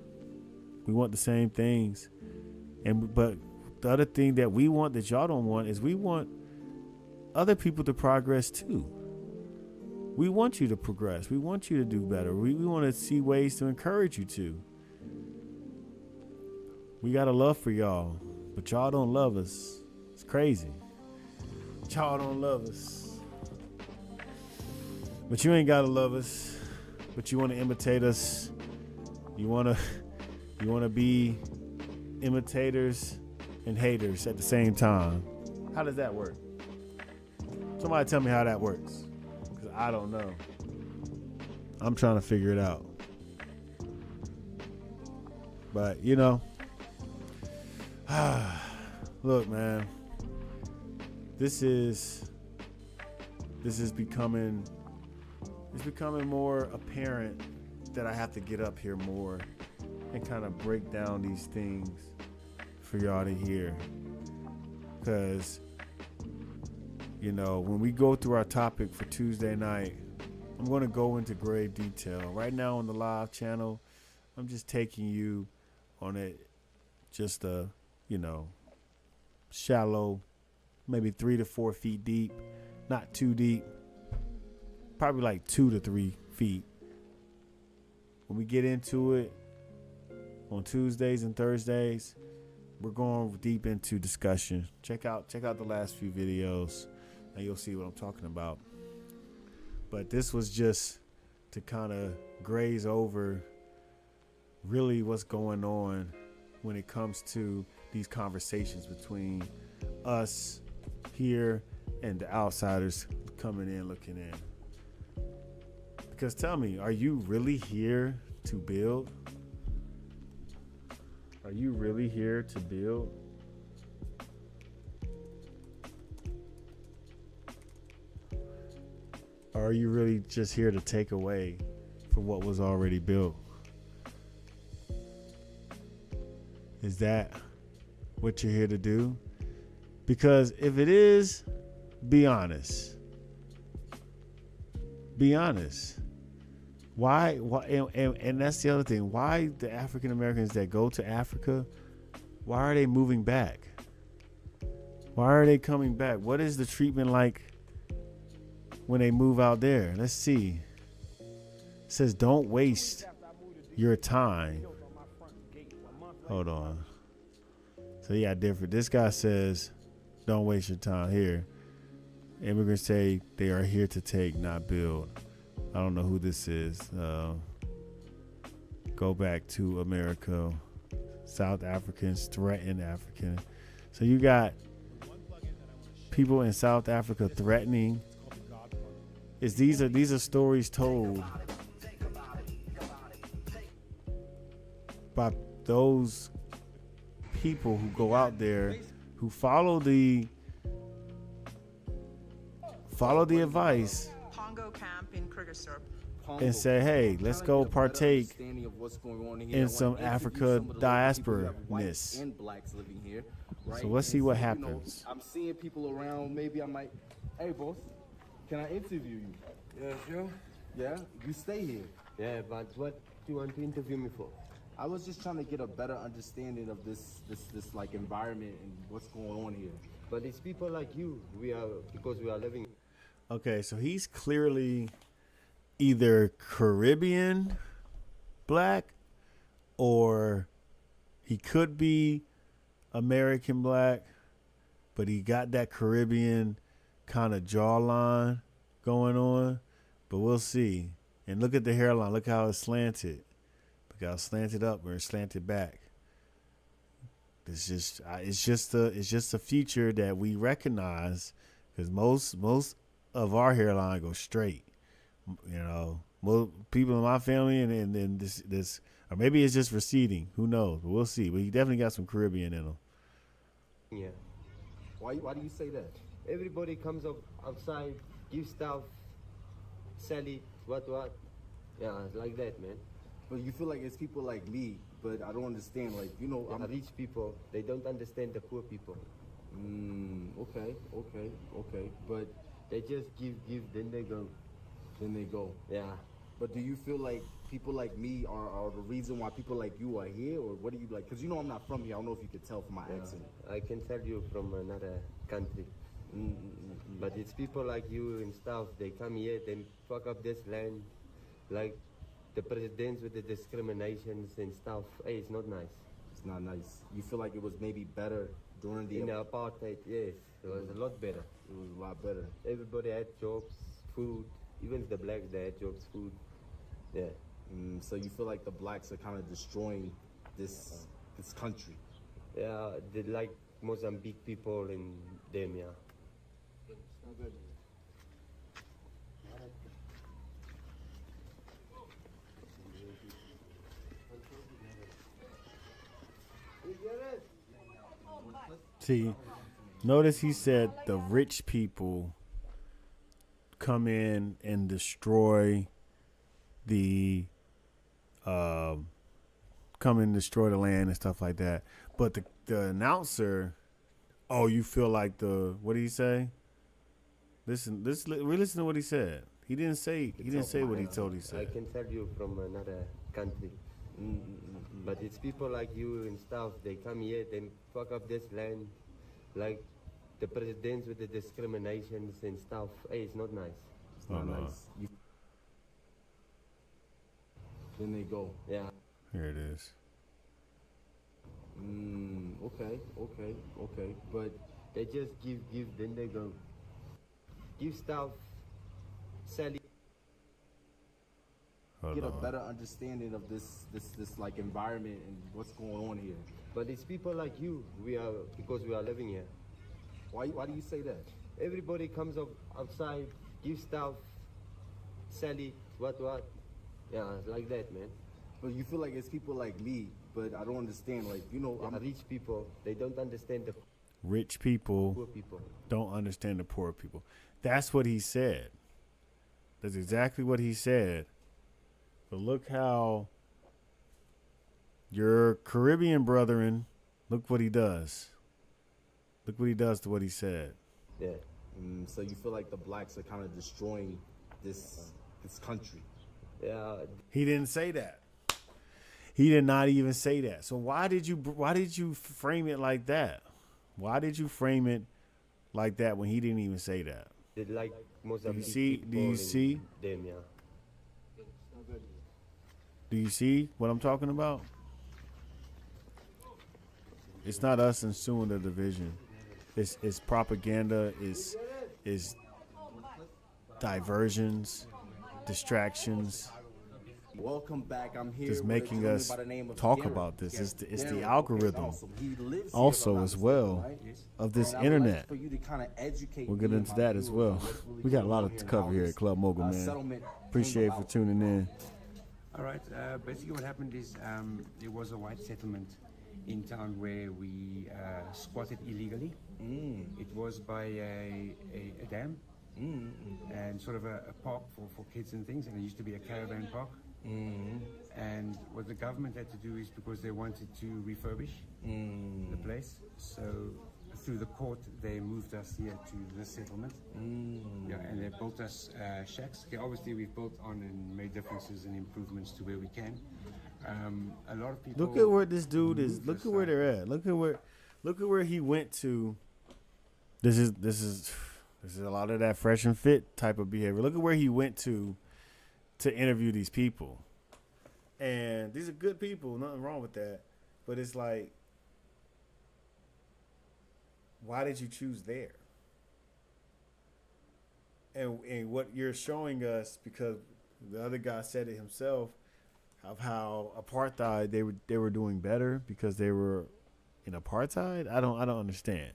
A: We want the same things. But the other thing that we want that y'all don't want is we want other people to progress too. We want you to progress. We want you to do better. We want to see ways to encourage you to. We got a love for y'all, but y'all don't love us. It's crazy. Y'all don't love us. But you ain't got to love us, but you want to imitate us. You want to be imitators and haters at the same time. How does that work? Somebody tell me how that works, because I don't know. I'm trying to figure it out. But, look, man, this is becoming more apparent that I have to get up here more and kind of break down these things for y'all to hear. Because, when we go through our topic for Tuesday night, I'm going to go into grave detail. Right now on the live channel, I'm just taking you on it, just a, shallow, maybe 3 to 4 feet deep, not too deep, probably like 2 to 3 feet. When we get into it on Tuesdays and Thursdays, we're going deep into discussion. Check out the last few videos and you'll see what I'm talking about. But this was just to kind of graze over really what's going on when it comes to these conversations between us here and the outsiders coming in, looking in. Because tell me, are you really here to build? Are you really here to build? Or are you really just here to take away from what was already built? Is that what you're here to do? Because if it is, be honest. Be honest. Why and that's the other thing. Why the African Americans that go to Africa, why are they moving back? Why are they coming back? What is the treatment like when they move out there? Let's see. It says don't waste your time. Hold on. So yeah, different. This guy says don't waste your time here. Immigrants say they are here to take, not build. I don't know who this is. Go back to America. South Africans threaten African. So you got people in South Africa threatening. These are stories told by those people who go out there, who follow the advice and say, hey, let's go partake in some Africa diaspora-ness. So let's see what happens.
H: I'm seeing people around. Maybe I might. Hey, boss, can I interview you?
I: Yeah, sure.
H: Yeah, you stay here.
I: Yeah, but what do you want to interview me for?
H: I was just trying to get a better understanding of this like environment and what's going on here.
I: But it's people like you. Because we are living.
A: Okay, so he's clearly either Caribbean black or he could be American black, but he got that Caribbean kind of jawline going on. But we'll see. And look at the hairline. Look how it's slanted. Look how it's slanted up or slanted back. It's just a feature that we recognize, because most of our hairline goes straight. You know, most people in my family and this, or maybe it's just receding. Who knows? But we'll see. But he definitely got some Caribbean in him.
I: Yeah.
H: Why do you say that?
I: Everybody comes up outside, give stuff, sell it, what. Yeah, it's like that, man.
H: But you feel like it's people like me, but I don't understand. Like, you know,
I: I'm rich people. They don't understand the poor people.
H: Okay. But
I: they just give, then they go. Yeah.
H: But do you feel like people like me are the reason why people like you are here, or what do you like? Because you know I'm not from here. I don't know if you could tell from my accent.
I: I can tell you from another country. But it's people like you and stuff. They come here, they fuck up this land, like the presidents with the discriminations and stuff. Hey, it's not nice.
H: It's not nice. You feel like it was maybe better during the
I: apartheid? Yes, it was a lot better.
H: It was a lot better.
I: Everybody had jobs, food. Even the blacks, they had jobs, food. Yeah.
H: So you feel like the blacks are kind of destroying this country?
I: Yeah, they like Mozambique people and them, yeah.
H: Good.
A: See, notice he said the rich people come in and destroy the land and stuff like that. But the announcer, oh, you feel like what did he say? We listen to what he said. He didn't say what he told he said.
I: I can tell you from another country. But it's people like you and stuff. They come here, they fuck up this land, like the presidents with the discriminations and stuff. Hey, it's not nice.
H: It's not nice. Then they go.
I: Yeah.
A: Here it is.
H: Okay. But
I: they just give, then they go. Give stuff, sell it.
H: get a better understanding of this like environment and what's going on here.
I: But it's people like you. Because we are living here.
H: Why do you say that?
I: Everybody comes up outside, give stuff, sell it, what. Yeah, like that, man.
H: But you feel like it's people like me, but I don't understand. Like, you know, I'm
I: rich people. They don't understand the
A: Rich people
I: poor people.
A: don't understand the poor people. That's what he said. That's exactly what he said. But look how your Caribbean brethren, look what he does. Look what he does to what he said.
I: Yeah.
H: So you feel like the blacks are kind of destroying this country.
I: Yeah.
A: He didn't say that. He did not even say that. So why did you frame it like that? Why did you frame it like that when he didn't even say that?
I: They like most of
A: Do you
I: the
A: see?
I: people
A: Do you
I: in
A: see?
I: them, yeah.
A: Do you see what I'm talking about? It's not us ensuing the division. It's propaganda. It's diversions, distractions.
H: Welcome back. I'm here.
A: Just
H: with a
A: making
H: gentleman
A: us
H: by the name of
A: talk
H: Garrett.
A: about this. It's the
H: Garrett,
A: algorithm
H: awesome. He lives here, if
A: also
H: I'm not
A: as well
H: mistaken, right?
A: of this
H: And I would like
A: internet.
H: for you to kind of educate
A: We'll get
H: me and
A: into
H: my
A: that as
H: viewers
A: well.
H: on what's really
A: We got a
H: going
A: lot
H: on
A: to
H: here
A: cover
H: and
A: here
H: how
A: at Club Mogul, man.
H: settlement
A: Appreciate
H: came
A: for
H: about.
A: tuning in.
J: All right. Basically, what happened is there was a white settlement in town where we squatted illegally. It was by a dam and sort of a park for kids and things, and it used to be a caravan park. And what the government had to do is because they wanted to refurbish the place, so through the court they moved us here to this settlement. Yeah, and they built us shacks. Okay, obviously we've built on and made differences and improvements to where we can. A lot of people
A: Look at where this dude is. Look at where they're at. Look at where he went to. This is a lot of that fresh and fit type of behavior. Look at where he went to interview these people. And these are good people, nothing wrong with that. But it's like, why did you choose there? And what you're showing us, because the other guy said it himself, of how apartheid they were doing better because they were in apartheid. I don't understand.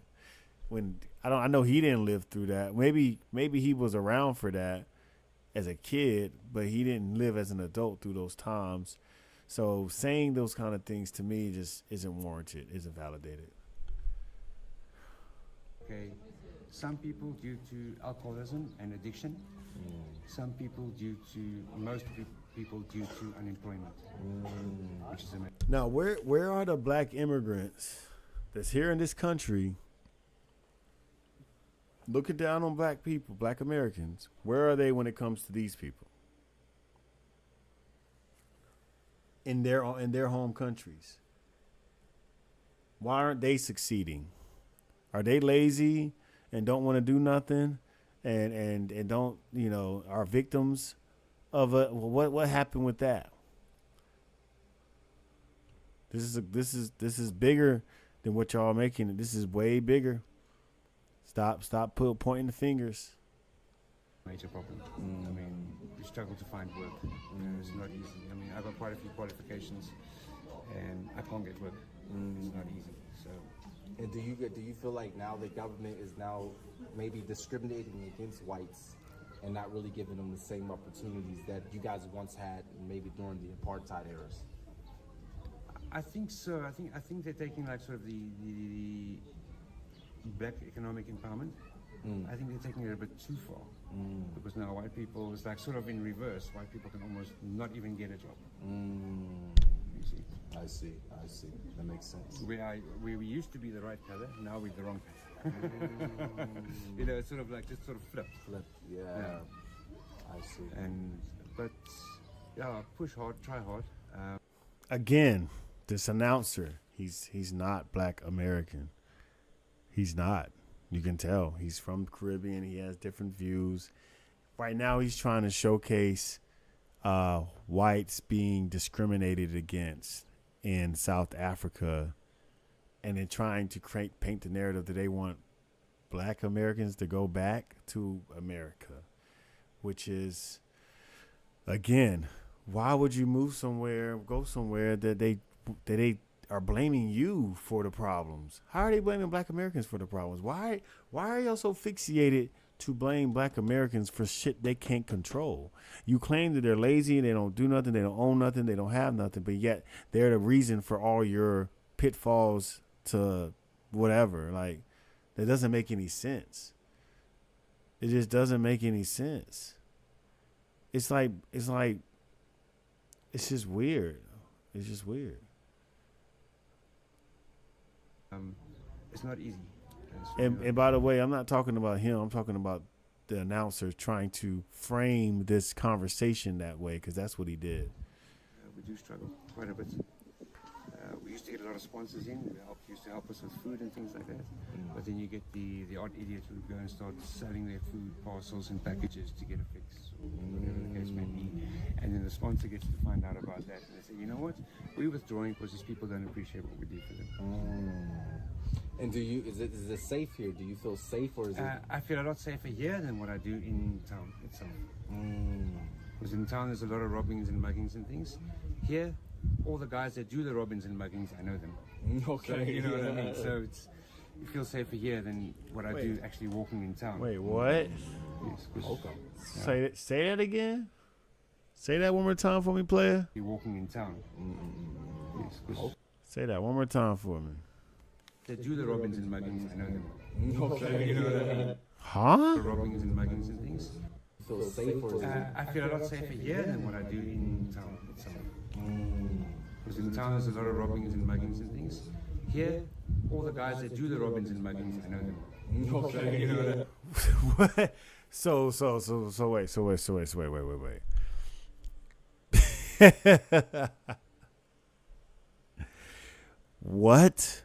A: I know he didn't live through that. Maybe he was around for that as a kid, but he didn't live as an adult through those times. So saying those kind of things to me just isn't warranted, isn't validated.
J: Okay, some people due to alcoholism and addiction. Some people most people due to unemployment, which is amazing.
A: Now, where are the black immigrants that's here in this country looking down on black people, black Americans? Where are they when it comes to these people in their home countries? Why aren't they succeeding? Are they lazy and don't want to do nothing, and don't, are victims of what happened with that? This is bigger than what y'all are making it. This is way bigger. Stop pointing the fingers.
J: Major problem. I mean, we struggle to find work. It's not easy. I mean, I've got quite a few qualifications, and I can't get work. It's not easy. So.
H: And do you feel like now the government is now maybe discriminating against whites and not really giving them the same opportunities that you guys once had, maybe during the apartheid eras?
J: I think so. I think they're taking like sort of the black economic empowerment. I think they're taking it a bit too far because now white people, it's like sort of in reverse. White people can almost not even get a job. You see?
H: I see. That makes sense.
J: Where we used to be the right color, now we're the wrong color. It's sort of like just sort of flipped.
H: Yeah. I see.
J: But push hard, try hard.
A: Again, this announcer, he's not black American. He's not. You can tell. He's from the Caribbean. He has different views. Right now, he's trying to showcase whites being discriminated against in South Africa, and then trying to paint the narrative that they want black Americans to go back to America, which is, again, why would you move somewhere, go somewhere that they are blaming you for the problems? How are they blaming Black Americans for the problems? Why are y'all so fixated to blame Black Americans for shit they can't control? You claim that they're lazy, they don't do nothing, they don't own nothing, they don't have nothing, but yet they're the reason for all your pitfalls to whatever. Like, that doesn't make any sense. It just doesn't make any sense. It's just weird. It's just weird.
J: It's not easy.
A: And by the way, I'm not talking about him. I'm talking about the announcer trying to frame this conversation that way, because that's what he did.
J: We do struggle quite a bit. We used to get a lot of sponsors in who used to help us with food and things like that. But then you get the odd idiot who would go and start selling their food parcels and packages to get a fix, or whatever the case may be. And then the sponsor gets to find out about that, and they say, you know what, we're withdrawing because these people don't appreciate what we do for them.
H: And is it safe here? Do you feel safe, or is it?
J: I feel a lot safer here than what I do in town itself. Because in town there's a lot of robbings and muggings and things. Here, all the guys that do the robbings and muggings, I know them.
H: Okay.
J: So, you know what I mean? So you feel safer here than what I do actually walking in town.
A: Wait, what?
J: Yes.
H: Okay.
A: Say that again. Say that one more time for me, player.
J: You're walking in town. Yes.
A: Say that one more time for me.
J: They do the robbings and muggings, I know them.
H: Okay.
J: So, you know what I mean?
A: Huh?
J: The robbings and muggings and things.
H: Feel safe, or is it?
J: I feel a lot safer here than what I do in town itself. Because in town there's a lot of robbings and muggings and things. Here, all the guys that do the robbings and muggings, I know them.
H: Okay.
J: You know what I mean?
A: What? So wait. What?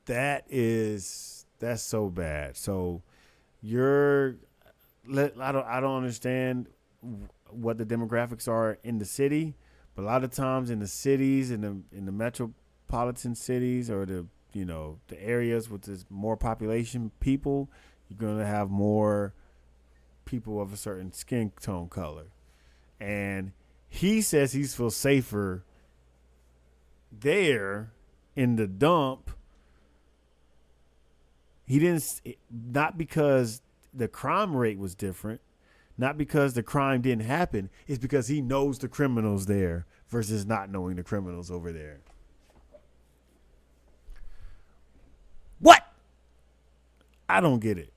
A: That's so bad. So I don't understand what the demographics are in the city, but a lot of times in the cities, in the metropolitan cities, or the areas with this more population people, you're gonna have more people of a certain skin tone color. And he says he feels safer there in the dump. He didn't, not because the crime rate was different, not because the crime didn't happen. It's because he knows the criminals there versus not knowing the criminals over there. What? I don't get it.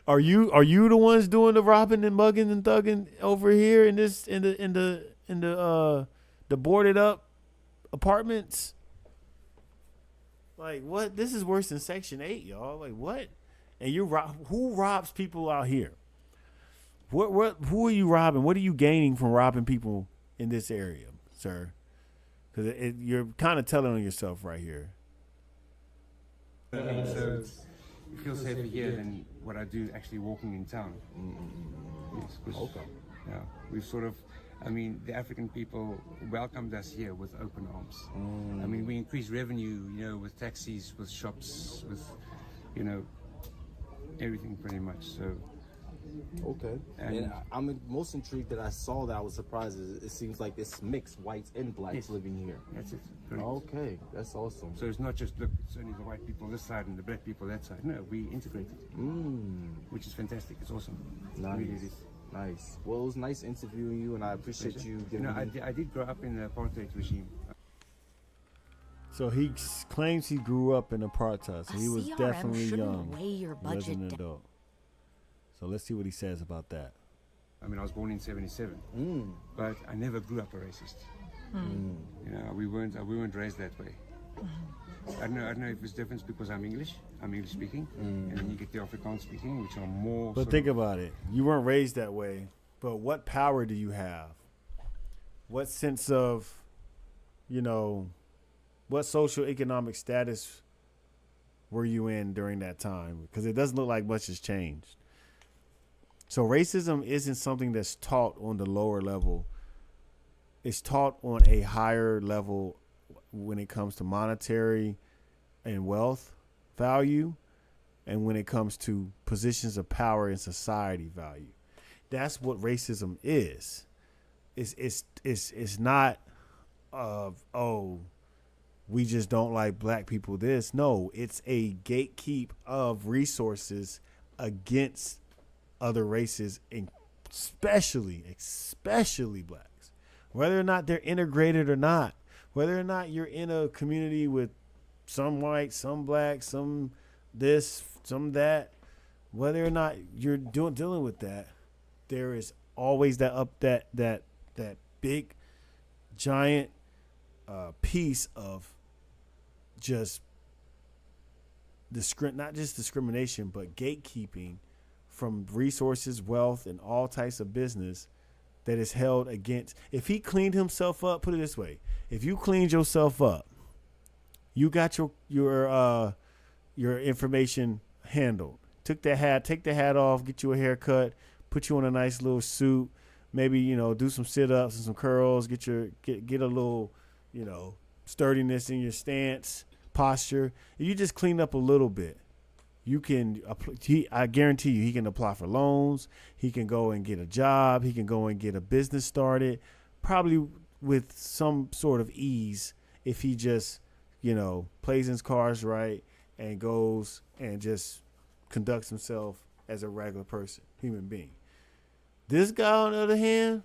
A: Are you the ones doing the robbing and mugging and thugging over here in the boarded up apartments? Like, what? This is worse than Section 8, y'all. Like, what? And who robs people out here? Who are you robbing? What are you gaining from robbing people in this area, sir? Because you're kind of telling on yourself right here.
J: So you feel safer here than what I do actually walking in town. Yes, okay. Yeah, we've sort of, the African people welcomed us here with open arms. We increased revenue, with taxis, with shops, with, everything pretty much. So.
H: Okay. And I'm most intrigued that I saw that. I was surprised. It seems like it's mixed whites and blacks living here.
J: That's it.
H: Okay, that's awesome.
J: So it's not just, look, it's only the white people this side and the black people that side. No, we integrated, which is fantastic. It's awesome.
H: Nice.
J: It really is.
H: Nice. Well, it was nice interviewing you, and I appreciate you giving me...
J: I did grow up in the apartheid regime.
A: So he claims he grew up in apartheid. So he was definitely young. He wasn't an adult. So let's see what he says about that.
J: I was born in '77, but I never grew up a racist. We weren't raised that way. I don't know if it's different because I'm English speaking, and then you get the Afrikaans speaking, which are more.
A: But think about it. You weren't raised that way, but what power do you have? What sense of, what social economic status were you in during that time? Because it doesn't look like much has changed. So racism isn't something that's taught on the lower level. It's taught on a higher level when it comes to monetary and wealth value, and when it comes to positions of power in society value. That's what racism is. It's not we just don't like black people this. No, it's a gatekeep of resources against other races, and especially blacks. Whether or not they're integrated or not, whether or not you're in a community with some white, some black, some this, some that, whether or not you're dealing with that, there is always that big giant piece of just not just discrimination, but gatekeeping from resources, wealth, and all types of business that is held against. If he cleaned himself up, put it this way: if you cleaned yourself up, you got your information handled. Take the hat off, get you a haircut, put you on a nice little suit, maybe do some sit-ups and some curls, get a little sturdiness in your stance, posture. If you just clean up a little bit, you can. I guarantee you, he can apply for loans. He can go and get a job. He can go and get a business started, probably with some sort of ease if he just plays his cards right and goes and just conducts himself as a regular person, human being. This guy, on the other hand,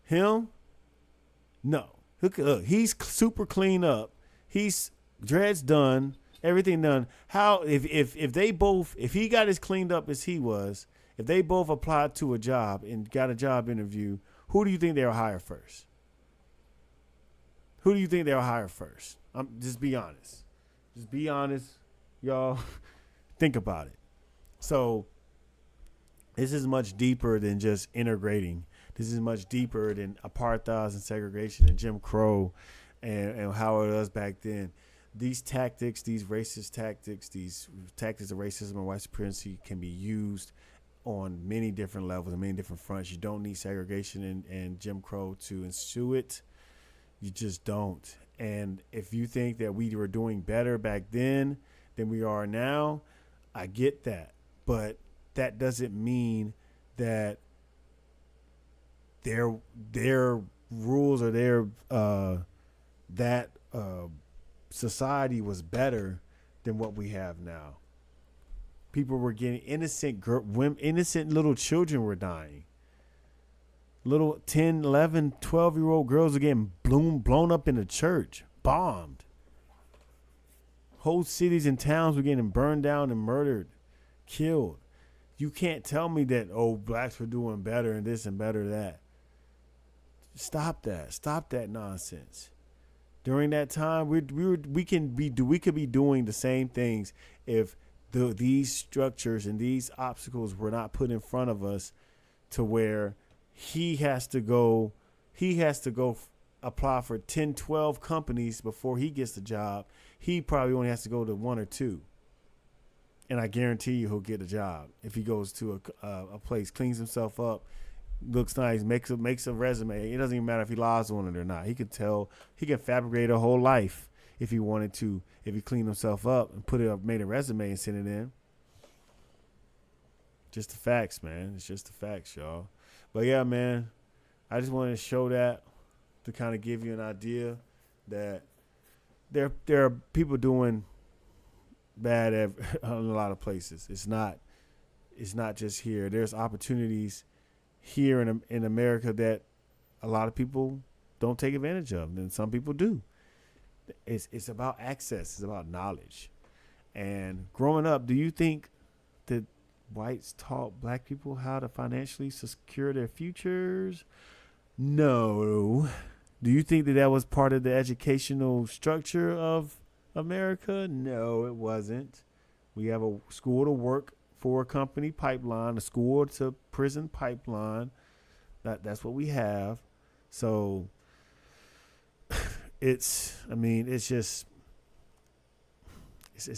A: him, no. Look, he's super clean up. He's dreads done, everything done. How if he got as cleaned up as he was, if they both applied to a job and got a job interview, who do you think they'll hire first? Who do you think they'll hire first? Just be honest. Just be honest, y'all. Think about it. So this is much deeper than just integrating. This is much deeper than apartheid and segregation and Jim Crow and how it was back then. These tactics, these racist tactics, these tactics of racism and white supremacy can be used on many different levels and many different fronts. You don't need segregation and Jim Crow to ensue it. You just don't. And if you think that we were doing better back then than we are now, I get that. But that doesn't mean that their rules or their society was better than what we have now. People were getting innocent little children were dying. Little 10, 11, 12-year-old girls are getting blown up in the church, bombed. Whole cities and towns were getting burned down and murdered, killed. You can't tell me that, blacks were doing better and this and better that. Stop that. Stop that nonsense. During that time, we could be doing the same things if these structures and these obstacles were not put in front of us, to where he has to go apply for 10, 12 companies before he gets the job. He probably only has to go to one or two. And I guarantee you he'll get a job if he goes to a place, cleans himself up, looks nice, makes a resume. It doesn't even matter if he lies on it or not. He can fabricate a whole life if he wanted to, if he cleaned himself up and made a resume and sent it in. Just the facts, man. It's just the facts, y'all. But yeah, man, I just wanted to show that to kind of give you an idea that there are people doing bad in a lot of places. It's not just here. There's opportunities here in America that a lot of people don't take advantage of, and some people do. It's about access. It's about knowledge. And growing up, do you think that whites taught black people how to financially secure their futures? No. Do you think that was part of the educational structure of America? No, it wasn't. We have a school to work for company pipeline, a school to prison pipeline. That's what we have. So it's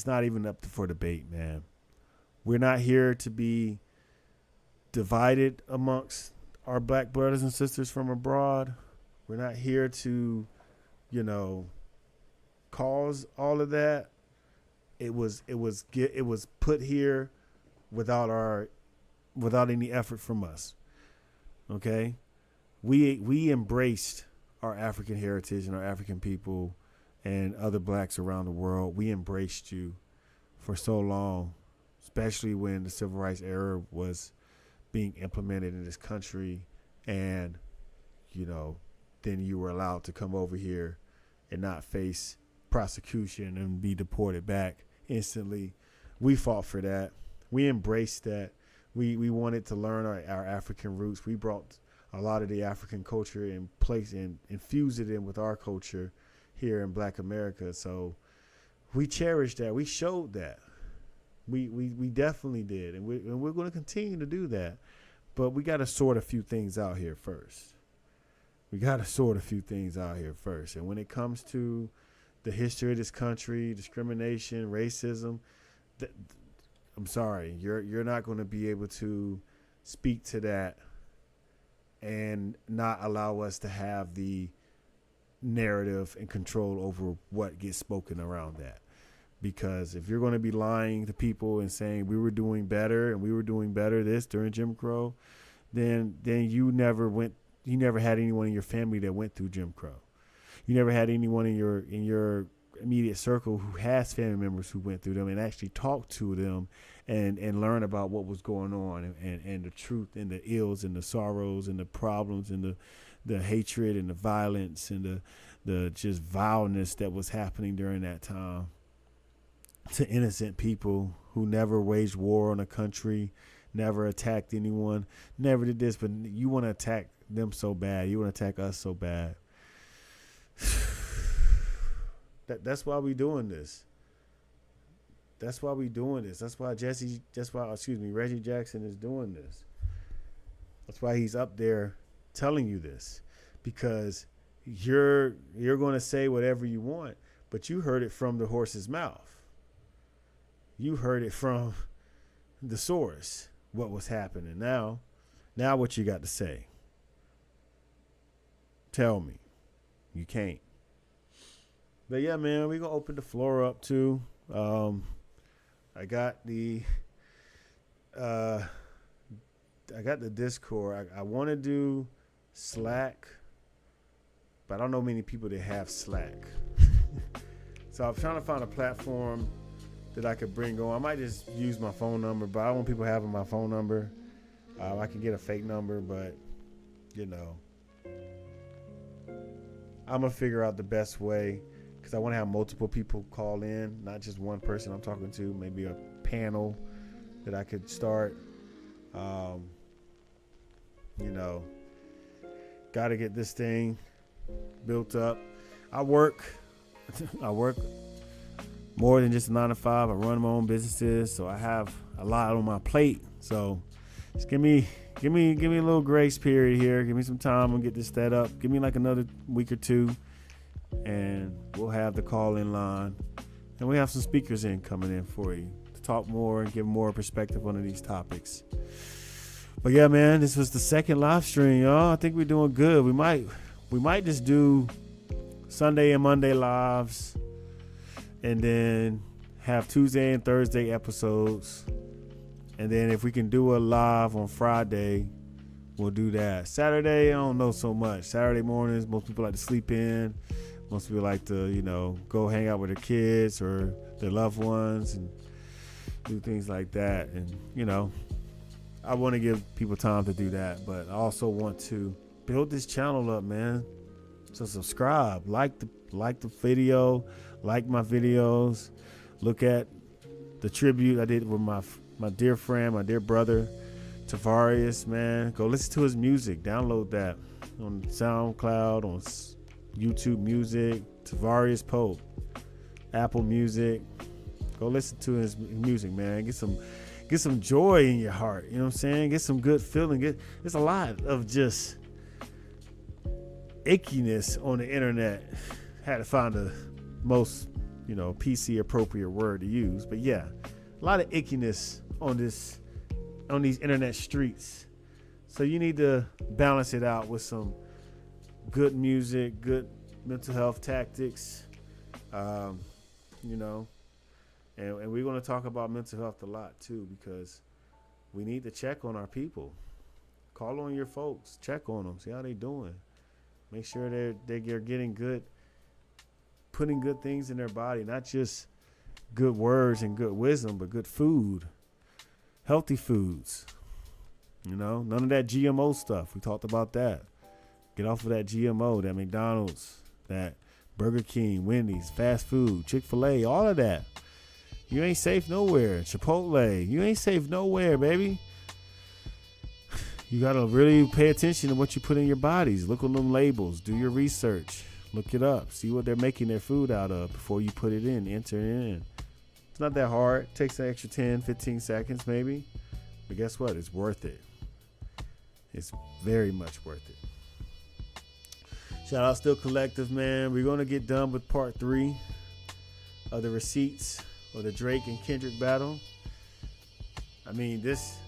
A: not even up for debate, man. We're not here to be divided amongst our black brothers and sisters from abroad. We're not here to, cause all of that. It was put here without any effort from us. Okay? We embraced our African heritage and our African people and other blacks around the world. We embraced you for so long, especially when the civil rights era was being implemented in this country, and then you were allowed to come over here and not face prosecution and be deported back instantly. We fought for that. We embraced that. We wanted to learn our African roots. We brought a lot of the African culture in place and infused it in with our culture here in Black America. So we cherished that. We showed that. We definitely did, and we're going to continue to do that. But we got to sort a few things out here first. And when it comes to the history of this country, discrimination, racism, I'm sorry, you're not going to be able to speak to that and not allow us to have the narrative and control over what gets spoken around that. Because if you're going to be lying to people and saying we were doing better and we were doing better this during Jim Crow, then you never had anyone in your family that went through Jim Crow. You never had anyone in your immediate circle who has family members who went through them and actually talked to them and learn about what was going on and the truth and the ills and the sorrows and the problems and the hatred and the violence and the just vileness that was happening during that time to innocent people who never waged war on a country, never attacked anyone, never did this, but you want to attack them so bad. You want to attack us so bad. That's why we doing this. That's why Reggie Jackson is doing this. That's why he's up there telling you this, because you're going to say whatever you want, but you heard it from the horse's mouth. You heard it from the source, what was happening. Now what you got to say? Tell me. You can't. But yeah, man, we're going to open the floor up too. I got the Discord. I want to do Slack, but I don't know many people that have Slack. So I'm trying to find a platform that I could bring on. I might just use my phone number, but I don't want people having my phone number. I can get a fake number, but I'm going to figure out the best way, because I want to have multiple people call in, not just one person I'm talking to, maybe a panel that I could start. Got to get this thing built up. I work more than just a 9 to 5. I run my own businesses, so I have a lot on my plate. So just give me a little grace period here. Give me some time and get this set up. Give me like another week or two, and we'll have the call-in line, and we have some speakers coming in for you to talk more and give more perspective on these topics. But yeah, man, this was the second live stream, y'all. I think we're doing good. We might just do Sunday and Monday lives, and then have Tuesday and Thursday episodes. And then if we can do a live on Friday, we'll do that. Saturday, I don't know so much. Saturday mornings, most people like to sleep in. Most people like to, go hang out with their kids or their loved ones and do things like that. And, I want to give people time to do that, but I also want to build this channel up, man. So subscribe, like the video, like my videos, look at the tribute I did with my dear friend, my dear brother, Tavarius, man. Go listen to his music. Download that on SoundCloud, on YouTube Music, Tavarius Pope, Apple Music. Go listen to his music, man. Get some joy in your heart. You know what I'm saying? Get some good feeling. There's a lot of just ickiness on the internet. Had to find the most, PC appropriate word to use. But yeah, a lot of ickiness on these internet streets. So you need to balance it out with some good music, good mental health tactics, and we're going to talk about mental health a lot too, because we need to check on our people. Call on your folks. Check on them. See how they doing. Make sure they're getting good, putting good things in their body, not just good words and good wisdom, but good food, healthy foods. You know, none of that GMO stuff. We talked about that. Get off of that GMO, that McDonald's, that Burger King, Wendy's, fast food, Chick-fil-A, all of that. You ain't safe nowhere. Chipotle, you ain't safe nowhere, baby. You got to really pay attention to what you put in your bodies. Look on them labels. Do your research. Look it up. See what they're making their food out of before you put it in. Enter it in. It's not that hard. It takes an extra 10, 15 seconds maybe. But guess what? It's worth it. It's very much worth it. Shout out Still Collective, man. We're going to get done with part 3 of the receipts or the Drake and Kendrick battle. I mean, this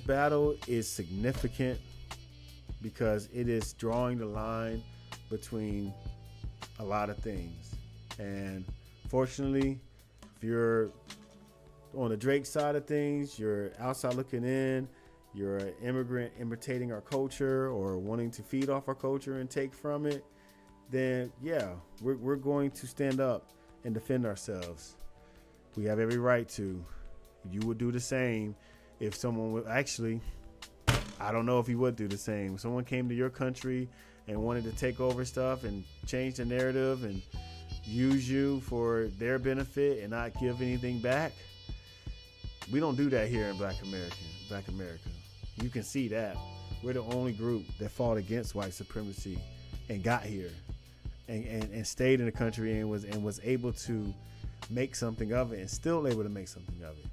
A: battle is significant because it is drawing the line between a lot of things. And fortunately, if you're on the Drake side of things, you're outside looking in, you're an immigrant imitating our culture or wanting to feed off our culture and take from it, then yeah, we're going to stand up and defend ourselves. We have every right to. You would do the same if someone would actually, I don't know if you would do the same. If someone came to your country and wanted to take over stuff and change the narrative and use you for their benefit and not give anything back, we don't do that here in Black America. You can see that. We're the only group that fought against white supremacy and got here and stayed in the country and was able to make something of it and still able to make something of it.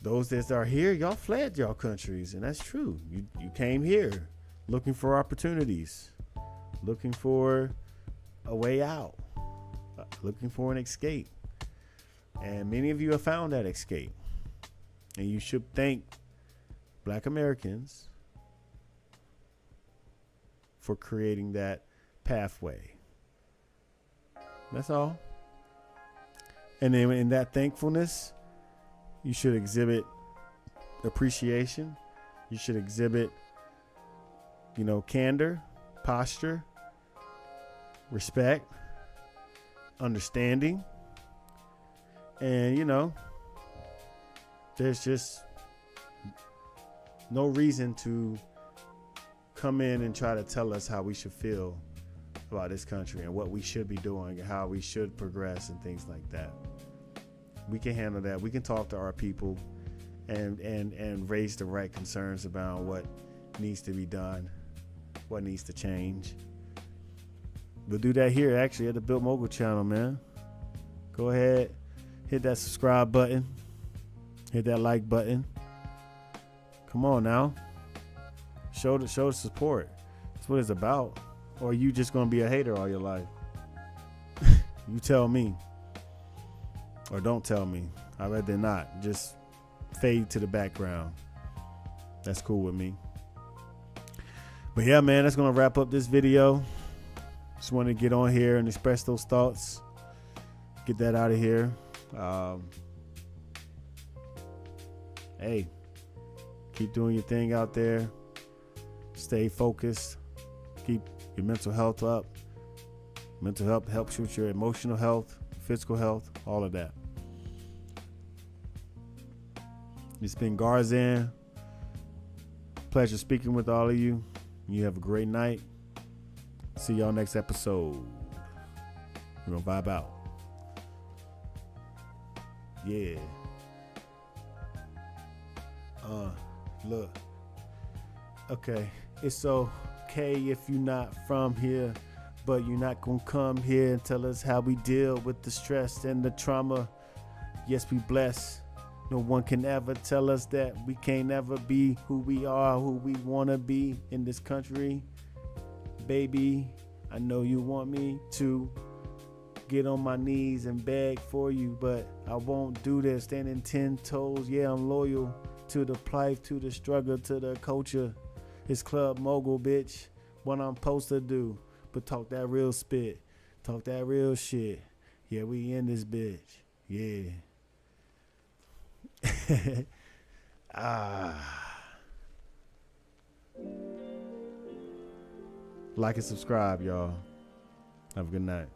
A: Those that are here, y'all fled y'all countries, and that's true. You came here looking for opportunities, looking for a way out, looking for an escape. And many of you have found that escape. And you should thank Black Americans for creating that pathway. That's all. And then in that thankfulness, you should exhibit appreciation. You should exhibit, candor, posture, respect, understanding. And, there's just no reason to come in and try to tell us how we should feel about this country and what we should be doing and how we should progress and things like that. We can handle that. We can talk to our people and raise the right concerns about what needs to be done, what needs to change. We'll do that here actually at the Built Mogul channel, man. Go ahead, hit that subscribe button, hit that like button. Come on now. Show the support. That's what it's about. Or are you just gonna be a hater all your life? You tell me. Or don't tell me. I'd rather not. Just fade to the background. That's cool with me. But yeah, man, that's gonna wrap up this video. Just wanted to get on here and express those thoughts. Get that out of here. Hey, keep doing your thing out there. Stay focused. Keep your mental health up. Mental health helps with your emotional health, physical health, all of that. It's been Garrzann. Pleasure speaking with all of you. You have a great night. See y'all next episode. We're gonna vibe out. Yeah. Look. Okay. It's okay if you're not from here, but you're not gonna come here and tell us how we deal with the stress and the trauma. Yes, we bless. No one can ever tell us that we can't ever be who we are, who we wanna be in this country. Baby, I know you want me to get on my knees and beg for you, but I won't do that. Standing 10 toes, yeah, I'm loyal to the plight, to the struggle, to the culture. It's Club Mogul, bitch. What I'm supposed to do, but talk that real spit, talk that real shit. Yeah, we in this bitch. Yeah. Like and subscribe, y'all. Have a good night.